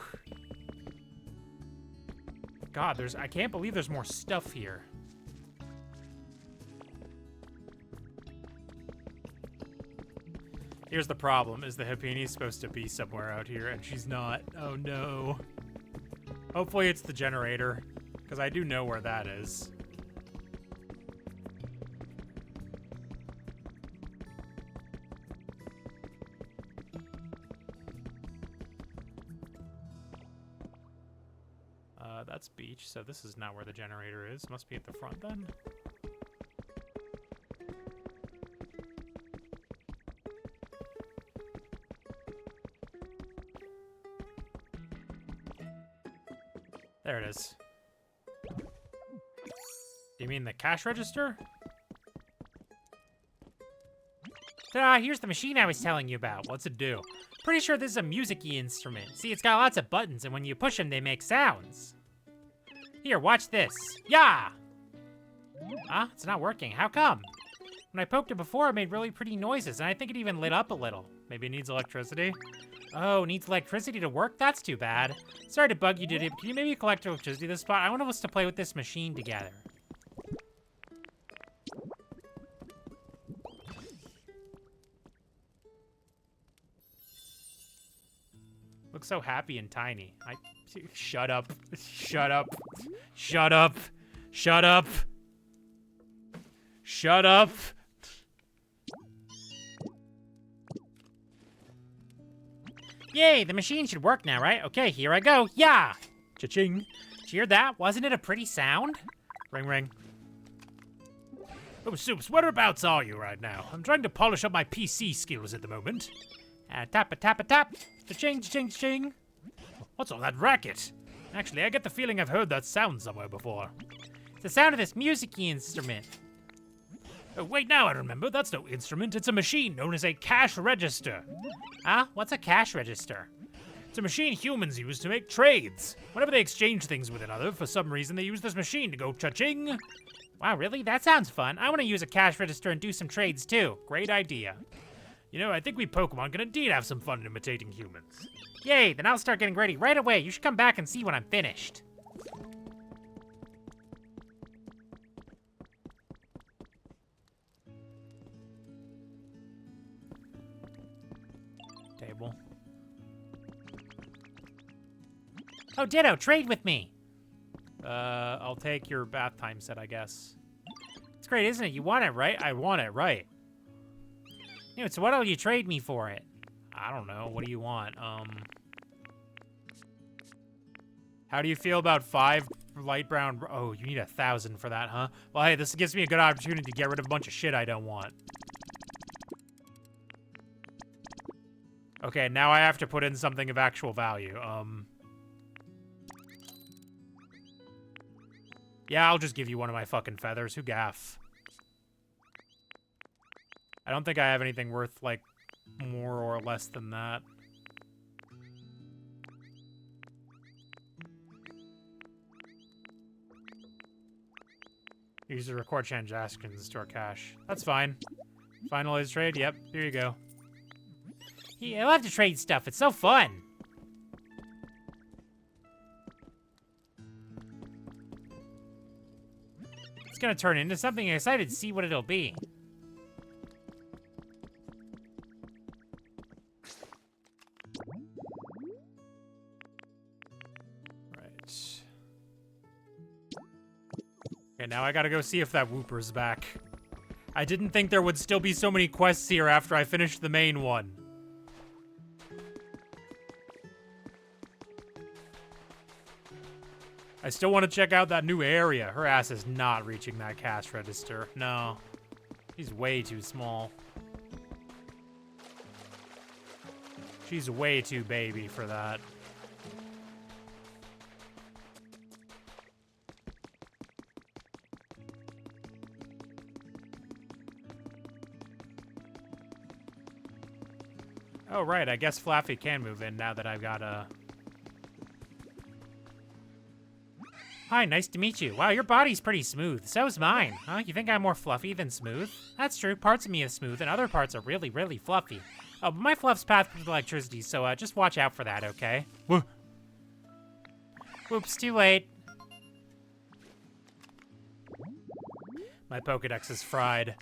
God, I can't believe there's more stuff here. Here's the problem, is the Hipini's supposed to be somewhere out here, and she's not. Oh no. Hopefully it's the generator, because I do know where that is. That's beach, so this is not where the generator is. Must be at the front then. There it is. You mean the cash register? Ta-da, here's the machine I was telling you about. What's it do? Pretty sure this is a music-y instrument. See, it's got lots of buttons, and when you push them, they make sounds. Here, watch this. Yeah! Ah, it's not working. How come? When I poked it before, it made really pretty noises, and I think it even lit up a little. Maybe it needs electricity? Oh, it needs electricity to work? That's too bad. Sorry to bug you, Diddy, but can you maybe collect electricity this spot? I want us to play with this machine together. Looks so happy and tiny. Shut up. Shut up. Shut up. Shut up. Shut up. Yay, the machine should work now, right? Okay, here I go. Yeah! Cha-ching. Did you hear that? Wasn't it a pretty sound? Ring, ring. Oh, Supes, whereabouts are you right now? I'm trying to polish up my PC skills at the moment. Tap a tap a tap. Cha-ching, cha-ching, cha-ching. What's all that racket? Actually, I get the feeling I've heard that sound somewhere before. It's the sound of this music-y instrument. Oh, wait, now I remember. That's no instrument. It's a machine known as a cash register. Huh? What's a cash register? It's a machine humans use to make trades. Whenever they exchange things with another, for some reason they use this machine to go cha-ching. Wow, really? That sounds fun. I want to use a cash register and do some trades too. Great idea. You know, I think we Pokemon can indeed have some fun imitating humans. Yay, then I'll start getting ready right away. You should come back and see when I'm finished. Table. Oh, Ditto, trade with me. I'll take your bath time set, I guess. It's great, isn't it? You want it, right? I want it, right. You know, so what'll you trade me for it? I don't know. What do you want? How do you feel about 5 light brown? Oh, you need 1,000 for that, huh? Well, hey, this gives me a good opportunity to get rid of a bunch of shit I don't want. Okay, now I have to put in something of actual value. Yeah, I'll just give you one of my fucking feathers. Who gaff? I don't think I have anything worth, like, more or less than that. Use the record transactions to store cash. That's fine. Finalize trade? Yep, here you go. Yeah, I love to trade stuff. It's so fun. It's gonna turn into something excited to see what it'll be. Right. Okay, now I gotta go see if that Wooper's back. I didn't think there would still be so many quests here after I finished the main one. I still want to check out that new area. Her ass is not reaching that cash register. No. She's way too small. She's way too baby for that. Oh, right. I guess Flaffy can move in now that I've got a... Hi, nice to meet you. Wow, your body's pretty smooth. So's mine. Huh? You think I'm more fluffy than smooth? That's true. Parts of me are smooth, and other parts are really, really fluffy. Oh, but my fluff's path with electricity, so just watch out for that, okay? Oops, too late. My Pokedex is fried.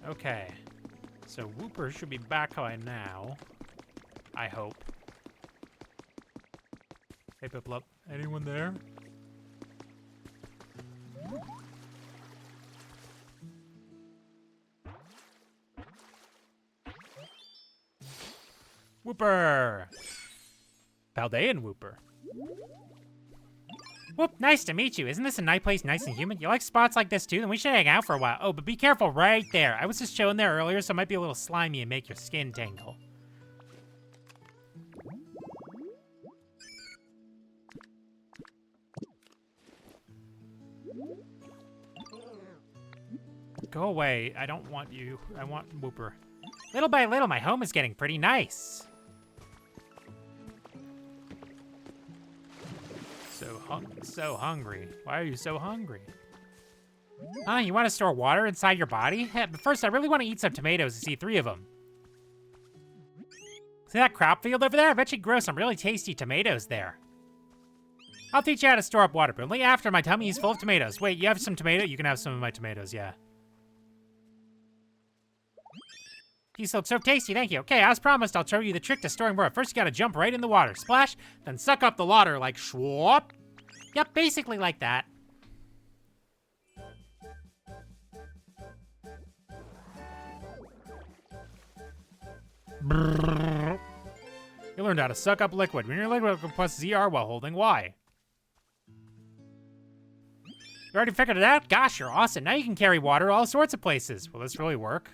Okay. So Whooper should be back by now. I hope. Hey, Piplup. Anyone there? Whooper! Paldean Whooper. Whoop, nice to meet you. Isn't this a nice place, nice and humid? You like spots like this too? Then we should hang out for a while. Oh, but be careful right there. I was just chilling there earlier, so it might be a little slimy and make your skin tingle. Go away. I don't want you. I want Whooper. Little by little, my home is getting pretty nice. So hungry. Why are you so hungry? You want to store water inside your body? But first, I really want to eat some tomatoes and see 3 of them. See that crop field over there? I bet you can grow some really tasty tomatoes there. I'll teach you how to store up water, but only after my tummy is full of tomatoes. Wait, you have some tomato? You can have some of my tomatoes, yeah. These look so tasty, thank you. Okay, as promised, I'll show you the trick to storing water. First, you gotta jump right in the water. Splash, then suck up the water like schwap. Yep, basically like that. You learned how to suck up liquid. When you're liquid, plus ZR while holding Y. You already figured it out? Gosh, you're awesome. Now you can carry water all sorts of places. Will this really work?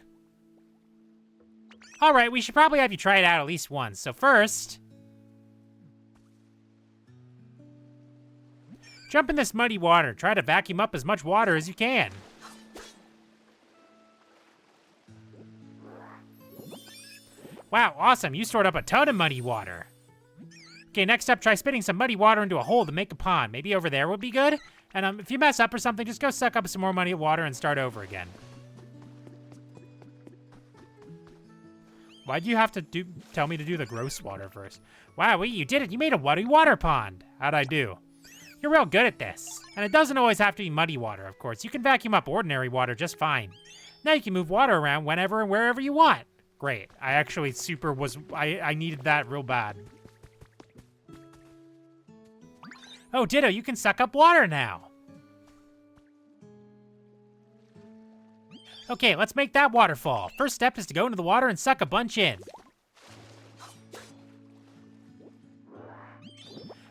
All right, we should probably have you try it out at least once. So first, jump in this muddy water. Try to vacuum up as much water as you can. Wow, awesome. You stored up a ton of muddy water. Okay, next up, try spitting some muddy water into a hole to make a pond. Maybe over there would be good. And if you mess up or something, just go suck up some more muddy water and start over again. Why'd you have to tell me to do the gross water first? Wow, you did it. You made a muddy water pond. How'd I do? You're real good at this. And it doesn't always have to be muddy water, of course. You can vacuum up ordinary water just fine. Now you can move water around whenever and wherever you want. Great. I actually I needed that real bad. Oh, Ditto, you can suck up water now. Okay, let's make that waterfall. First step is to go into the water and suck a bunch in.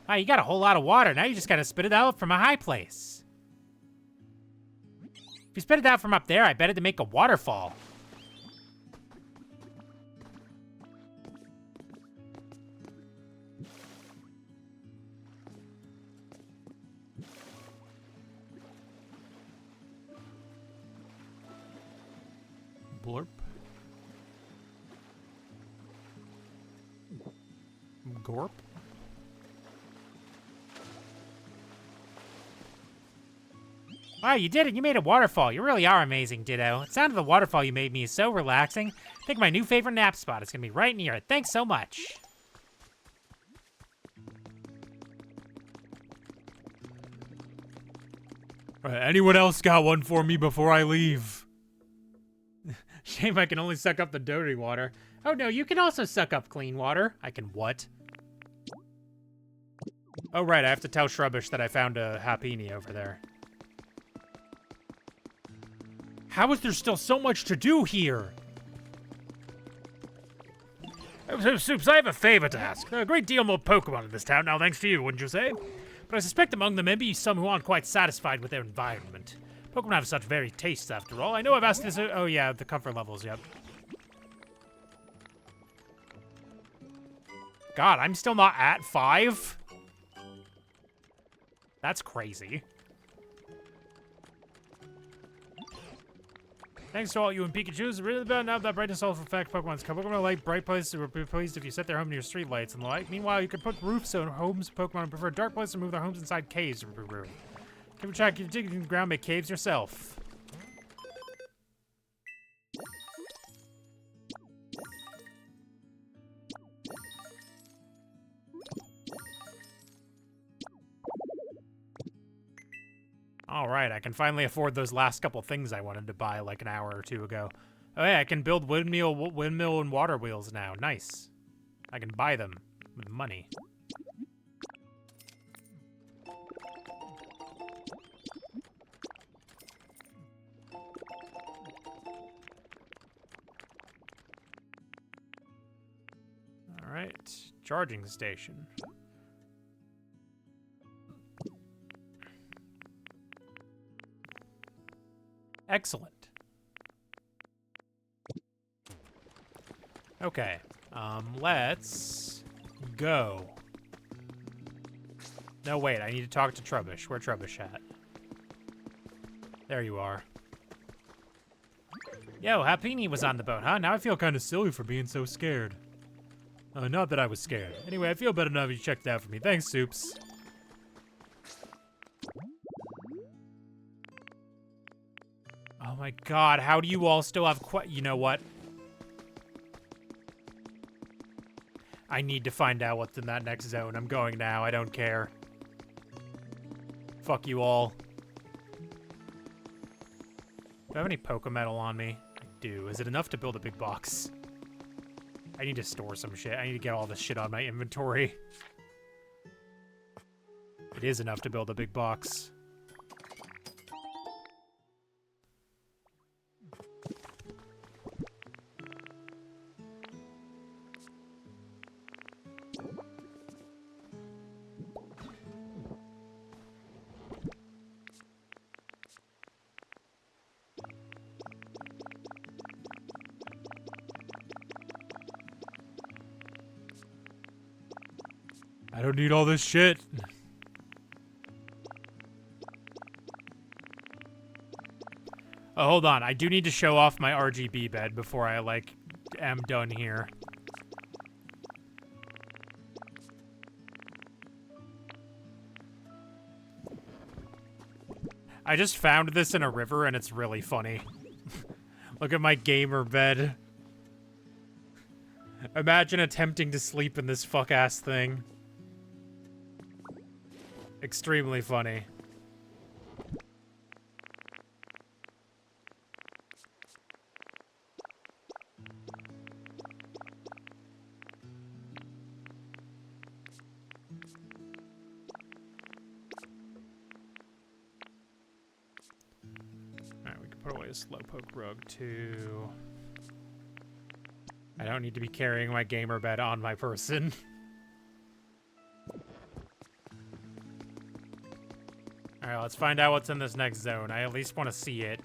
Wow, you got a whole lot of water. Now you just gotta spit it out from a high place. If you spit it out from up there, I bet it'd make a waterfall. Blurp. Gorp. Wow, you did it. You made a waterfall. You really are amazing, Ditto. The sound of the waterfall you made me is so relaxing. I think my new favorite nap spot is going to be right near it. Thanks so much. Anyone else got one for me before I leave? Shame I can only suck up the dirty water. Oh no, you can also suck up clean water. I can what? Oh right, I have to tell Shrubbish that I found a Happini over there. How is there still so much to do here? Supes, I have a favor to ask. There are a great deal more Pokemon in this town now, thanks to you, wouldn't you say? But I suspect among them may be some who aren't quite satisfied with their environment. Pokemon have such varied tastes, after all. I know I've asked this. Oh, yeah, the comfort levels, yep. God, I'm still not at 5? That's crazy. Thanks to all you and Pikachu's. Really bad now that brightness also affect Pokemon's come. Pokemon like bright places will be pleased if you set their home near street lights and the like. Meanwhile, you can put roofs on homes. Pokemon prefer dark places and move their homes inside caves. Keep a track, you dig in the ground, make caves yourself. All right, I can finally afford those last couple things I wanted to buy like an hour or two ago. Oh yeah, I can build windmill and water wheels now. Nice. I can buy them with money. All right, charging station. Excellent. Okay, let's go. No, wait, I need to talk to Trubbish. Where's Trubbish at? There you are. Yo, Happini was on the boat, huh? Now I feel kind of silly for being so scared. Not that I was scared. Anyway, I feel better now that you checked it out for me. Thanks, Supes. Oh my god, how do you all still have you know what? I need to find out what's in that next zone. I'm going now. I don't care. Fuck you all. Do I have any Pokemetal on me? I do. Is it enough to build a big box? I need to store some shit. I need to get all this shit on my inventory. It is enough to build a big box. I don't need all this shit. Oh, hold on. I do need to show off my RGB bed before I, like, am done here. I just found this in a river and it's really funny. Look at my gamer bed. Imagine attempting to sleep in this fuck-ass thing. Extremely funny. Alright, we can put away a Slowpoke rug too. I don't need to be carrying my gamer bed on my person. Alright, let's find out what's in this next zone. I at least want to see it.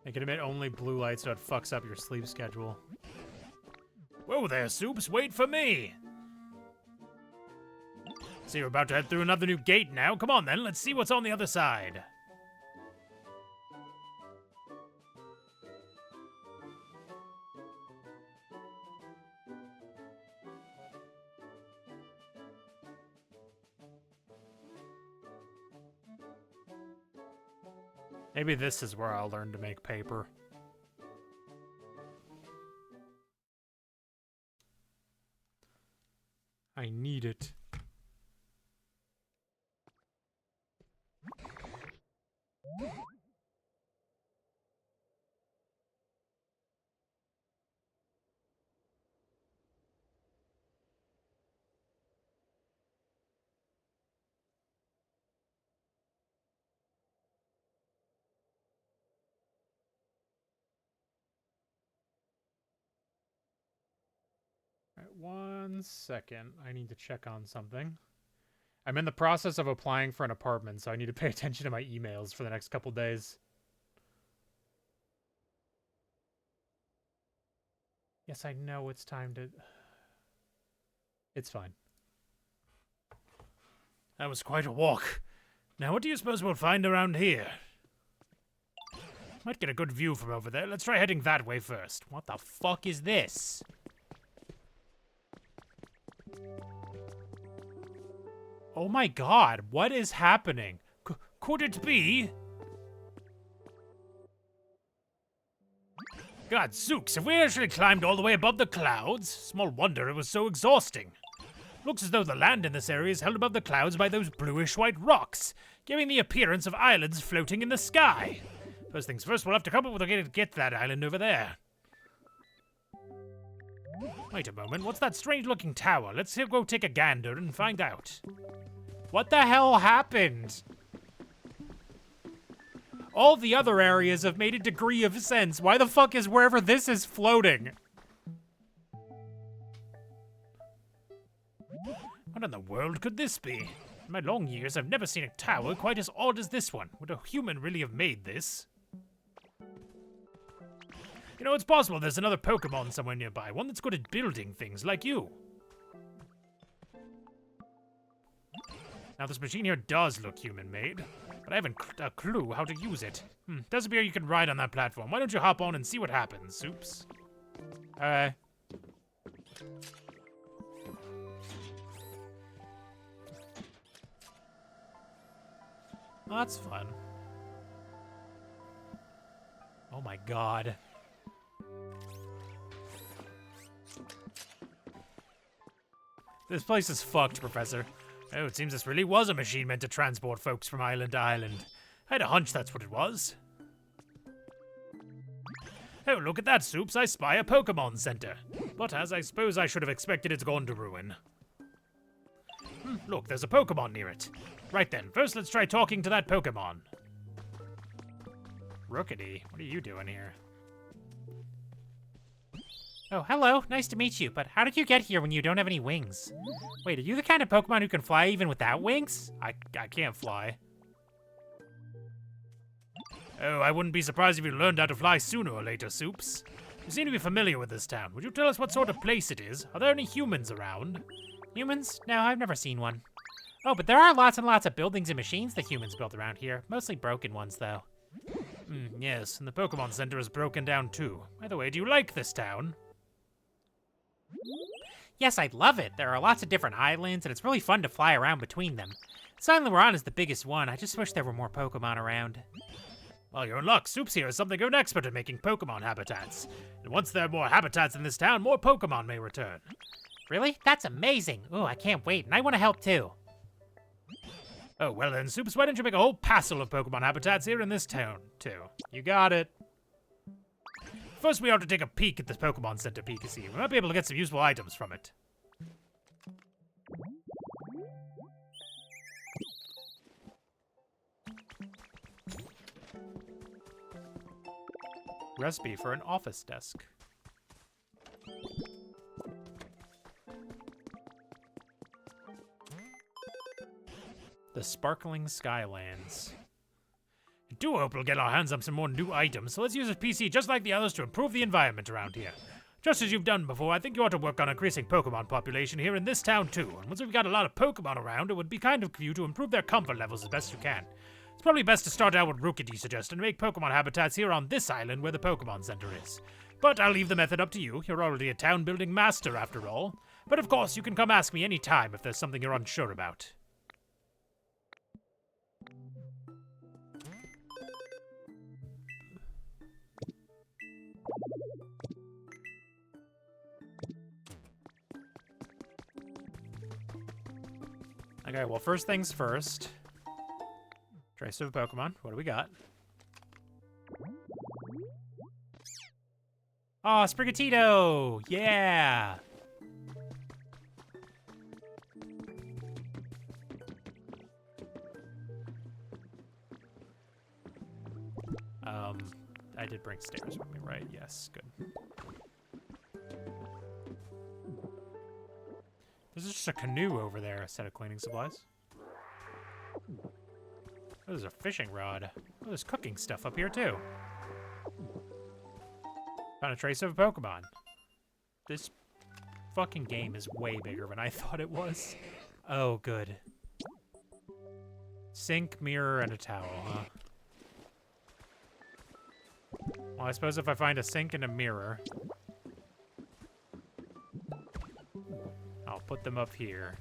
I can emit only blue light so it fucks up your sleep schedule. Whoa there, Supes, wait for me! So you're about to head through another new gate now. Come on then, let's see what's on the other side. Maybe this is where I'll learn to make paper. I need it. Alright, 1 second. I need to check on something. I'm in the process of applying for an apartment, so I need to pay attention to my emails for the next couple days. Yes, I know it's time to... It's fine. That was quite a walk. Now, what do you suppose we'll find around here? Might get a good view from over there. Let's try heading that way first. What the fuck is this? Oh my god, what is happening? Could it be? God, Supes, have we actually climbed all the way above the clouds? Small wonder it was so exhausting. Looks as though the land in this area is held above the clouds by those bluish-white rocks, giving the appearance of islands floating in the sky. First things first, we'll have to come up with a way to get to that island over there. Wait a moment, what's that strange-looking tower? Let's go take a gander and find out. What the hell happened? All the other areas have made a degree of sense. Why the fuck is wherever this is floating? What in the world could this be? In my long years, I've never seen a tower quite as odd as this one. Would a human really have made this? You know, it's possible there's another Pokemon somewhere nearby, one that's good at building things like you. Now, this machine here does look human-made, but I haven't a clue how to use it. Does appear you can ride on that platform. Why don't you hop on and see what happens, Supes? Alright. Well, that's fun. Oh my god. This place is fucked, Professor. Oh, it seems this really was a machine meant to transport folks from island to island. I had a hunch that's what it was. Oh, look at that, Supes. I spy a Pokemon Center. But as I suppose I should have expected, it's gone to ruin. Look, there's a Pokemon near it. Right then, first let's try talking to that Pokemon. Rookity, what are you doing here? Oh, hello. Nice to meet you, but how did you get here when you don't have any wings? Wait, are you the kind of Pokemon who can fly even without wings? I can't fly. Oh, I wouldn't be surprised if you learned how to fly sooner or later, Supes. You seem to be familiar with this town. Would you tell us what sort of place it is? Are there any humans around? Humans? No, I've never seen one. Oh, but there are lots and lots of buildings and machines that humans built around here. Mostly broken ones, though. Yes, and the Pokemon Center is broken down, too. By the way, do you like this town? Yes, I love it. There are lots of different islands, and it's really fun to fly around between them. This island we're on is the biggest one. I just wish there were more Pokemon around. Well, you're in luck. Supes here is something of an expert at making Pokemon habitats. And once there are more habitats in this town, more Pokemon may return. Really? That's amazing. Ooh, I can't wait, and I want to help too. Oh, well then, Supes, why don't you make a whole passel of Pokemon habitats here in this town, too? You got it. First, we ought to take a peek at this Pokemon Center PKC. We might be able to get some useful items from it. Recipe for an office desk. The Sparkling Skylands. I do hope we'll get our hands on some more new items, so let's use a PC just like the others to improve the environment around here. Just as you've done before, I think you ought to work on increasing Pokemon population here in this town too, and once we've got a lot of Pokemon around, it would be kind of you to improve their comfort levels as best you can. It's probably best to start out with Rookity suggested and make Pokemon habitats here on this island where the Pokemon Center is. But I'll leave the method up to you. You're already a town-building master after all. But of course, you can come ask me any time if there's something you're unsure about. Okay, well, first things first. Trace of a Pokemon. What do we got? Oh, Sprigatito! Yeah! I did bring stairs with me, right? Yes, good. There's just a canoe over there, a set of cleaning supplies. Oh, there's a fishing rod. Oh, there's cooking stuff up here, too. Found a trace of a Pokemon. This fucking game is way bigger than I thought it was. Oh, good. Sink, mirror, and a towel, huh? Well, I suppose if I find a sink and a mirror, I'll put them up here.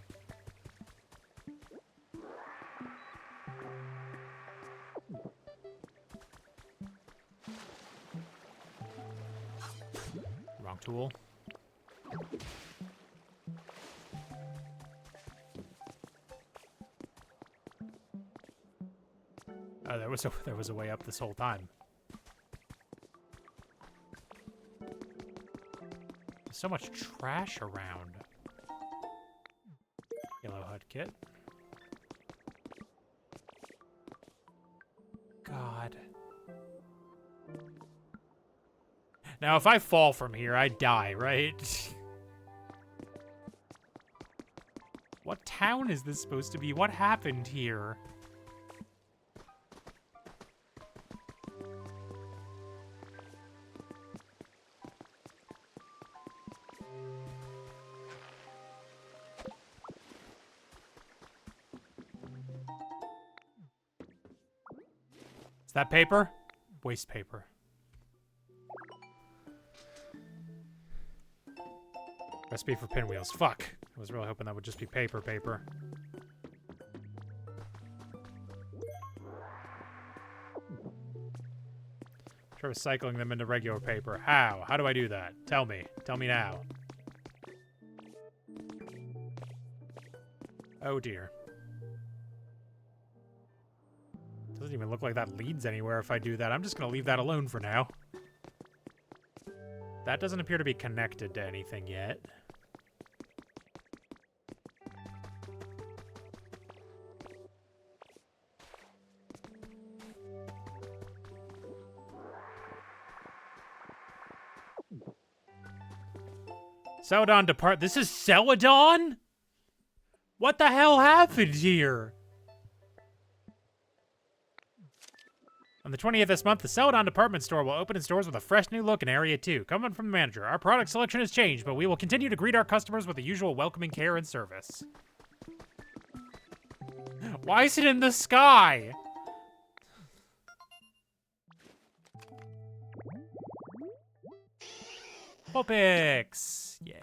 tool. Oh, there was a way up this whole time. There's so much trash around. Yellow HUD kit. God. Now, if I fall from here, I die, right? What town is this supposed to be? What happened here? Is that paper? Waste paper. Recipe for pinwheels. Fuck. I was really hoping that would just be paper. Try recycling them into regular paper. How? How do I do that? Tell me. Tell me now. Oh dear. Doesn't even look like that leads anywhere if I do that. I'm just gonna leave that alone for now. That doesn't appear to be connected to anything yet. Celadon depart. This is Celadon? What the hell happened here? On the 20th this month, the Celadon department store will open its doors with a fresh new look in Area 2. Coming from the manager, our product selection has changed, but we will continue to greet our customers with the usual welcoming care and service. Why is it in the sky? Vulpix! Yeah.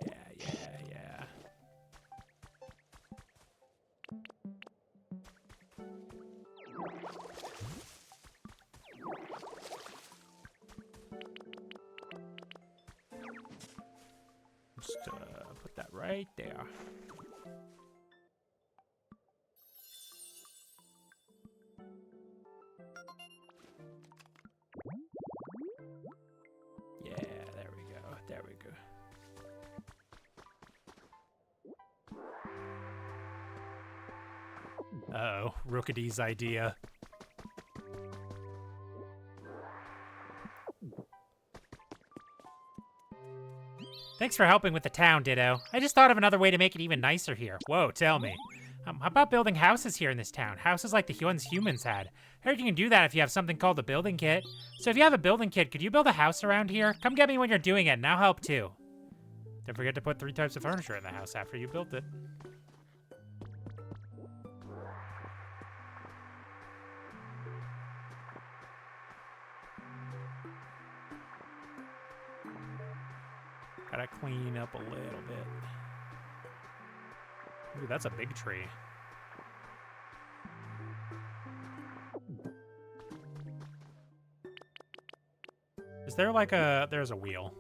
Just put that right there. Yeah, there we go. There we go. Uh-oh, Rookidy's idea. Thanks for helping with the town, Ditto. I just thought of another way to make it even nicer here. Whoa, tell me. How about building houses here in this town? Houses like the ones humans had. I heard you can do that if you have something called a building kit. So if you have a building kit, could you build a house around here? Come get me when you're doing it, and I'll help too. Don't forget to put 3 types of furniture in the house after you built it. Gotta clean up a little bit. Ooh, that's a big tree. Is there like there's a wheel.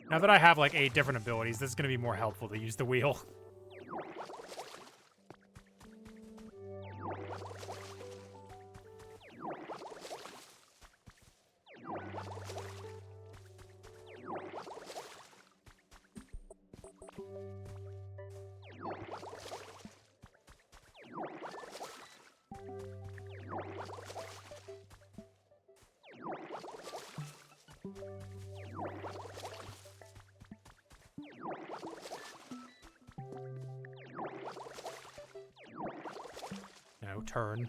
Now that I have like 8 different abilities, this is gonna be more helpful to use the wheel. No, turn.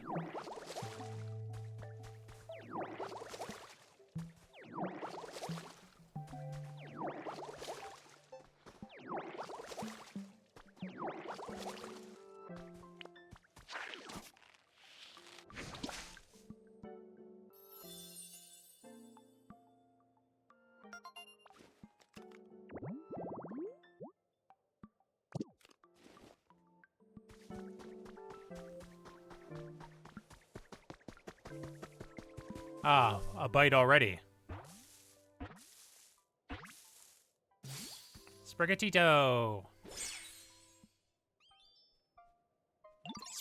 Ah, a bite already. Sprigatito.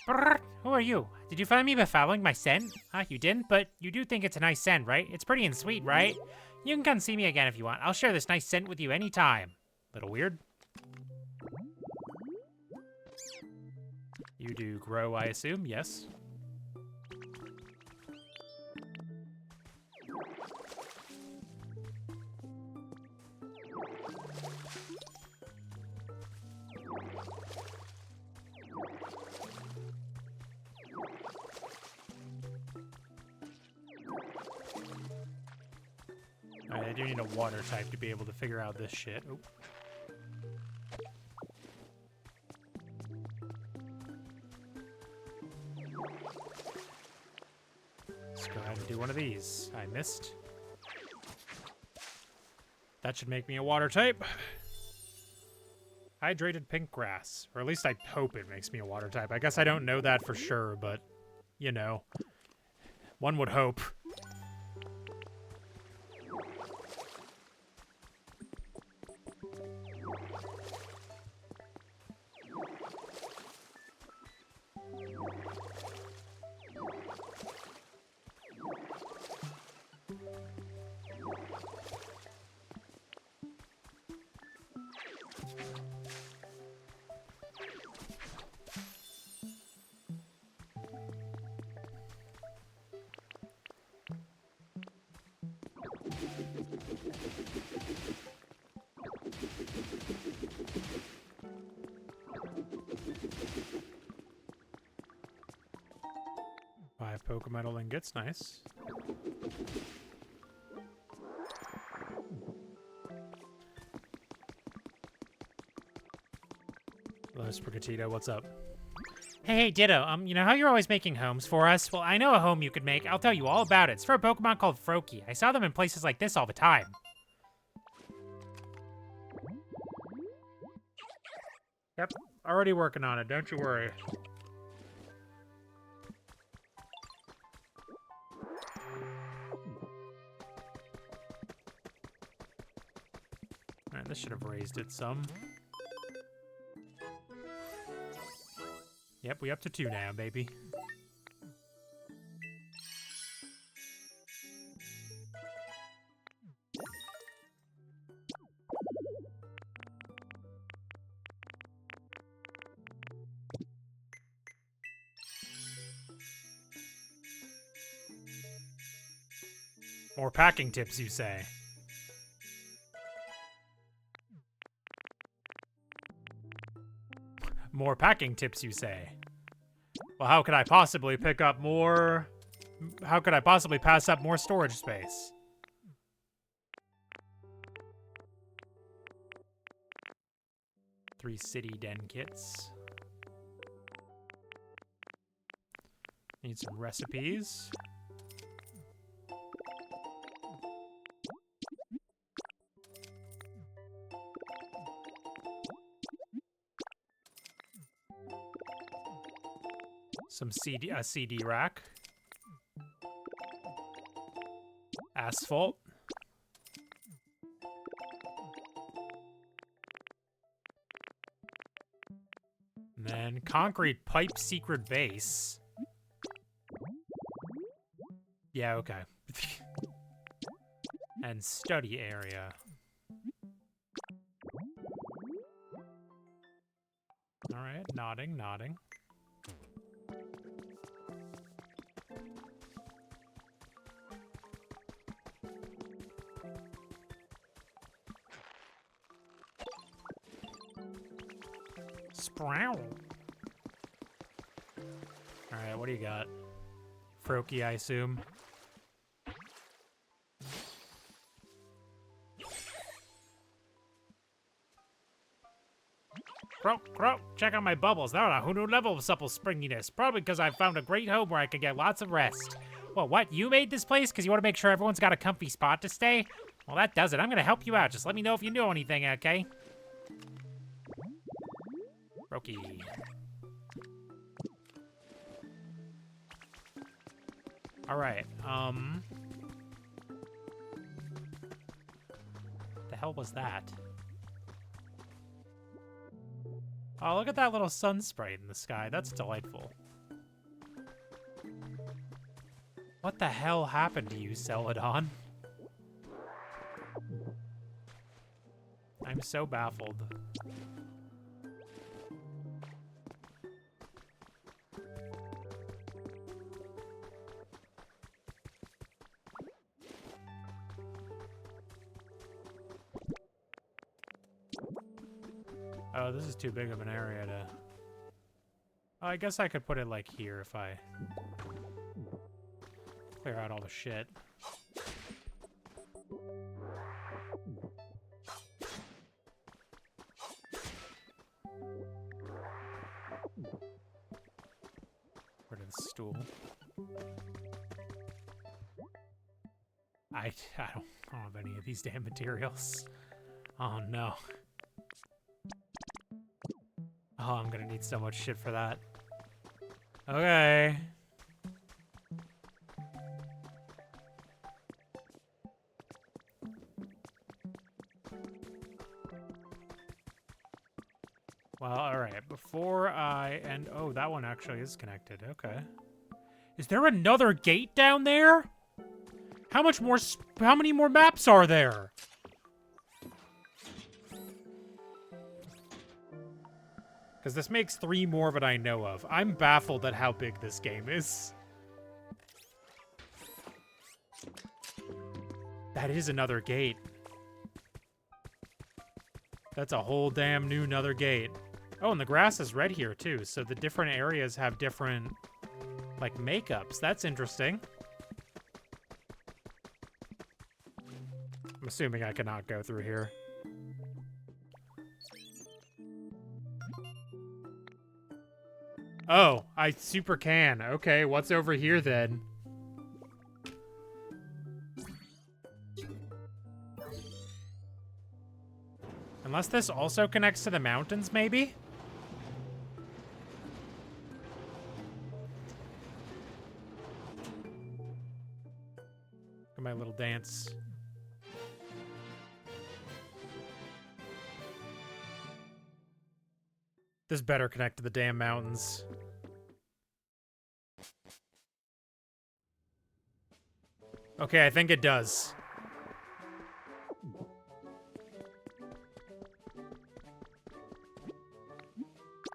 Sprrrt. Who are you? Did you find me by following my scent? Huh, you didn't, but you do think it's a nice scent, right? It's pretty and sweet, right? You can come see me again if you want. I'll share this nice scent with you anytime. Little weird. You do grow, I assume? Yes. Alright, I do need a water type to be able to figure out this shit. Oop. Let's go ahead and do one of these. I missed. That should make me a water type. Hydrated pink grass. Or at least I hope it makes me a water type. I guess I don't know that for sure, but, you know. One would hope. Five Pokemetal ingots, nice. Hello, Sprigatito, what's up? Hey, Ditto, you know how you're always making homes for us? Well, I know a home you could make. I'll tell you all about it. It's for a Pokemon called Froakie. I saw them in places like this all the time. Yep, already working on it, don't you worry. Alright, this should have raised it some. Yep, we up to 2 now, baby. More packing tips, you say? More packing tips, you say? Well, how could I possibly pick up more... How could I possibly pass up more storage space? Three city den kits. Need some recipes. Some CD rack. Asphalt. And then concrete pipe secret base. Yeah, okay. And study area. Alright, nodding, nodding. Sprowl. Alright, what do you got? Froakie, I assume. Croak, check out my bubbles. They're on a new level of supple springiness. Probably because I found a great home where I can get lots of rest. Well, what? You made this place because you want to make sure everyone's got a comfy spot to stay? Well, that does it. I'm going to help you out. Just let me know if you know anything, okay? Froakie. Alright, the hell was that? Oh, look at that little sun sprite in the sky. That's delightful. What the hell happened to you, Celadon? I'm so baffled. Oh, this is too big of an area to... Oh, I guess I could put it, like, here if I... clear out all the shit. Rid of the stool. I don't have any of these damn materials. Oh, no. Oh, I'm gonna need so much shit for that. Okay. Well, alright, before I end... Oh, that one actually is connected, okay. Is there another gate down there? How many more maps are there? Because this makes 3 more that I know of. I'm baffled at how big this game is. That is another gate. That's a whole damn new another gate. Oh, and the grass is red here, too. So the different areas have different, like, makeups. That's interesting. I'm assuming I cannot go through here. Oh, I super can. Okay, what's over here then? Unless this also connects to the mountains, maybe? Look at my little dance. This better connect to the damn mountains. Okay, I think it does.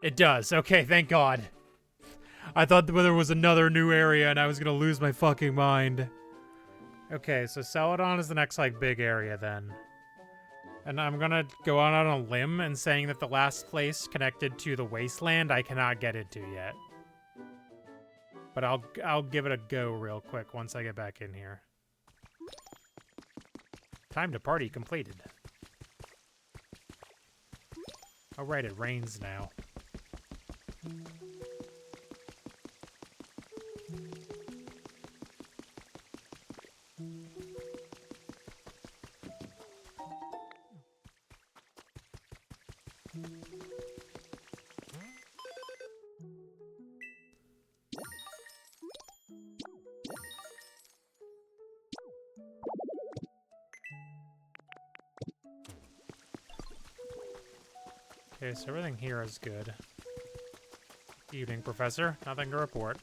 It does. Okay, thank God. I thought there was another new area and I was gonna lose my fucking mind. Okay, so Celadon is the next, like, big area then. And I'm gonna go out on a limb and saying that the last place connected to the wasteland I cannot get into yet. But I'll give it a go real quick once I get back in here. Time to party completed. Oh right, it rains now. Okay, so everything here is good. Evening, Professor. Nothing to report.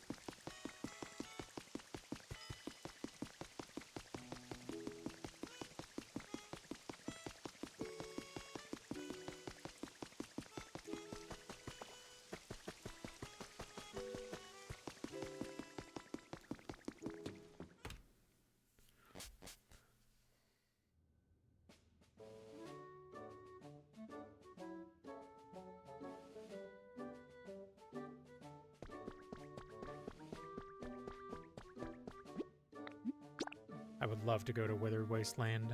I would love to go to Withered Wasteland.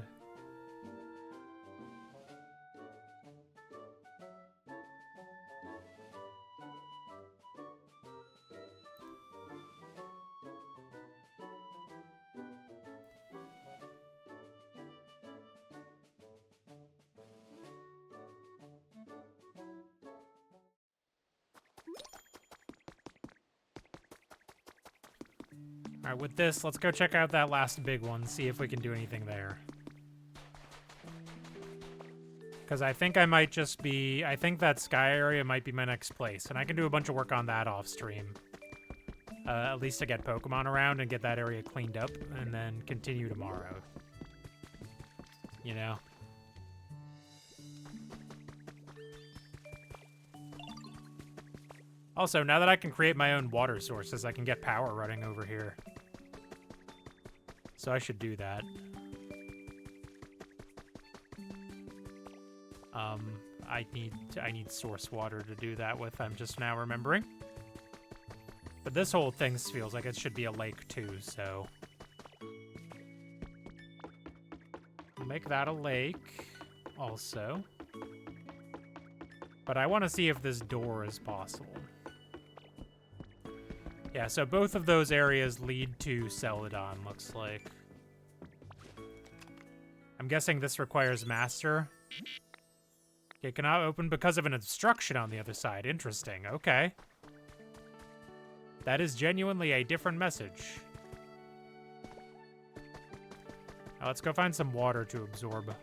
Alright, with this, let's go check out that last big one, see if we can do anything there. Because I think I might just be... I think that sky area might be my next place. And I can do a bunch of work on that off stream. At least to get Pokemon around and get that area cleaned up. And then continue tomorrow. You know? Also, now that I can create my own water sources, I can get power running over here. So I should do that. I need source water to do that with, I'm just now remembering. But this whole thing feels like it should be a lake too, so... I'll make that a lake, also. But I want to see if this door is possible. Yeah, so both of those areas lead to Celadon, looks like. I'm guessing this requires Master. It cannot open because of an obstruction on the other side. Interesting, okay. That is genuinely a different message. Now let's go find some water to absorb.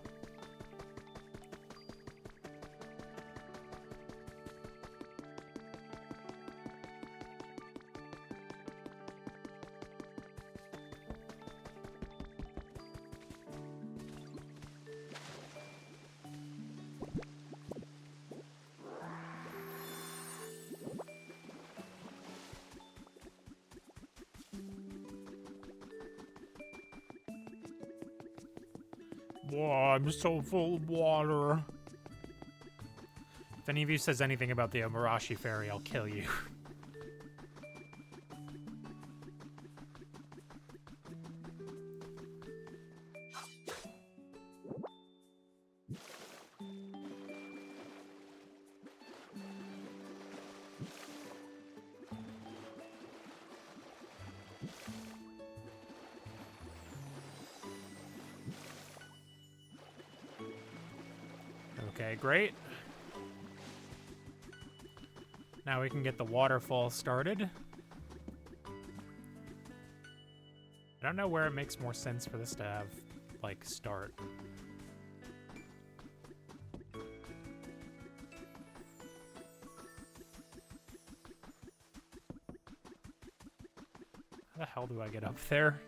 Whoa, I'm so full of water. If any of you says anything about the Omurashi Fairy, I'll kill you. Okay, great. Now we can get the waterfall started. I don't know where it makes more sense for this to have, like, start. How the hell do I get up there?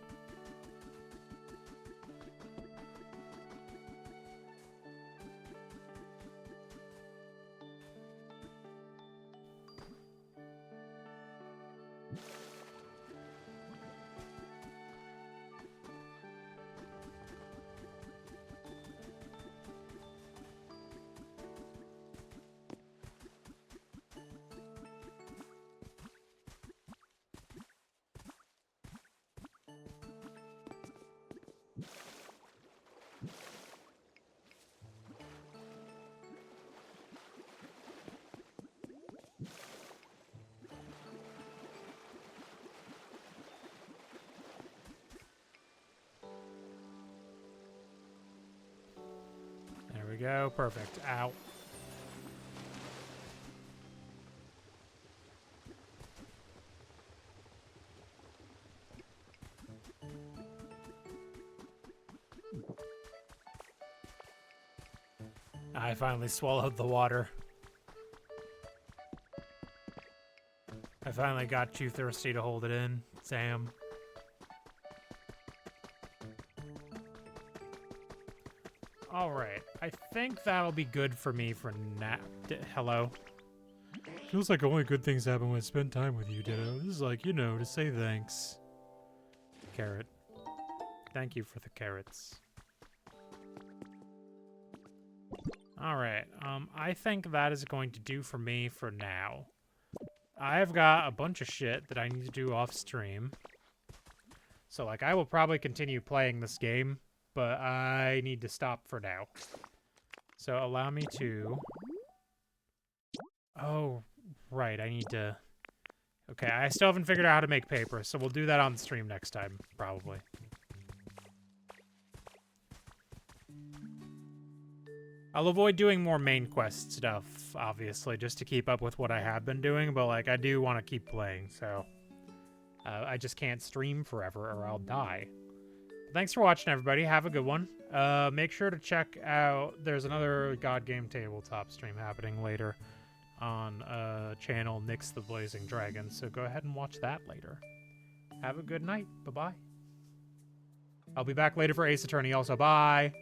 There we go, perfect. Ow. I finally swallowed the water. I finally got too thirsty to hold it in, Sam. Alright, I think that'll be good for me for now. Hello? Feels like only good things happen when I spend time with you, Ditto. This is like, you know, to say thanks. Carrot. Thank you for the carrots. Alright, I think that is going to do for me for now. I've got a bunch of shit that I need to do off stream. So, like, I will probably continue playing this game, but I need to stop for now. So, allow me to... Oh, right, I need to... Okay, I still haven't figured out how to make paper, so we'll do that on stream next time, probably. I'll avoid doing more main quest stuff, obviously, just to keep up with what I have been doing, but, like, I do want to keep playing, so... I just can't stream forever or I'll die. Thanks for watching, everybody. Have a good one. Make sure to check out, there's another God Game Tabletop stream happening later on channel Nyx the Blazing Dragon, so go ahead and watch that later. Have a good night. Bye-bye. I'll be back later for Ace Attorney also. Bye.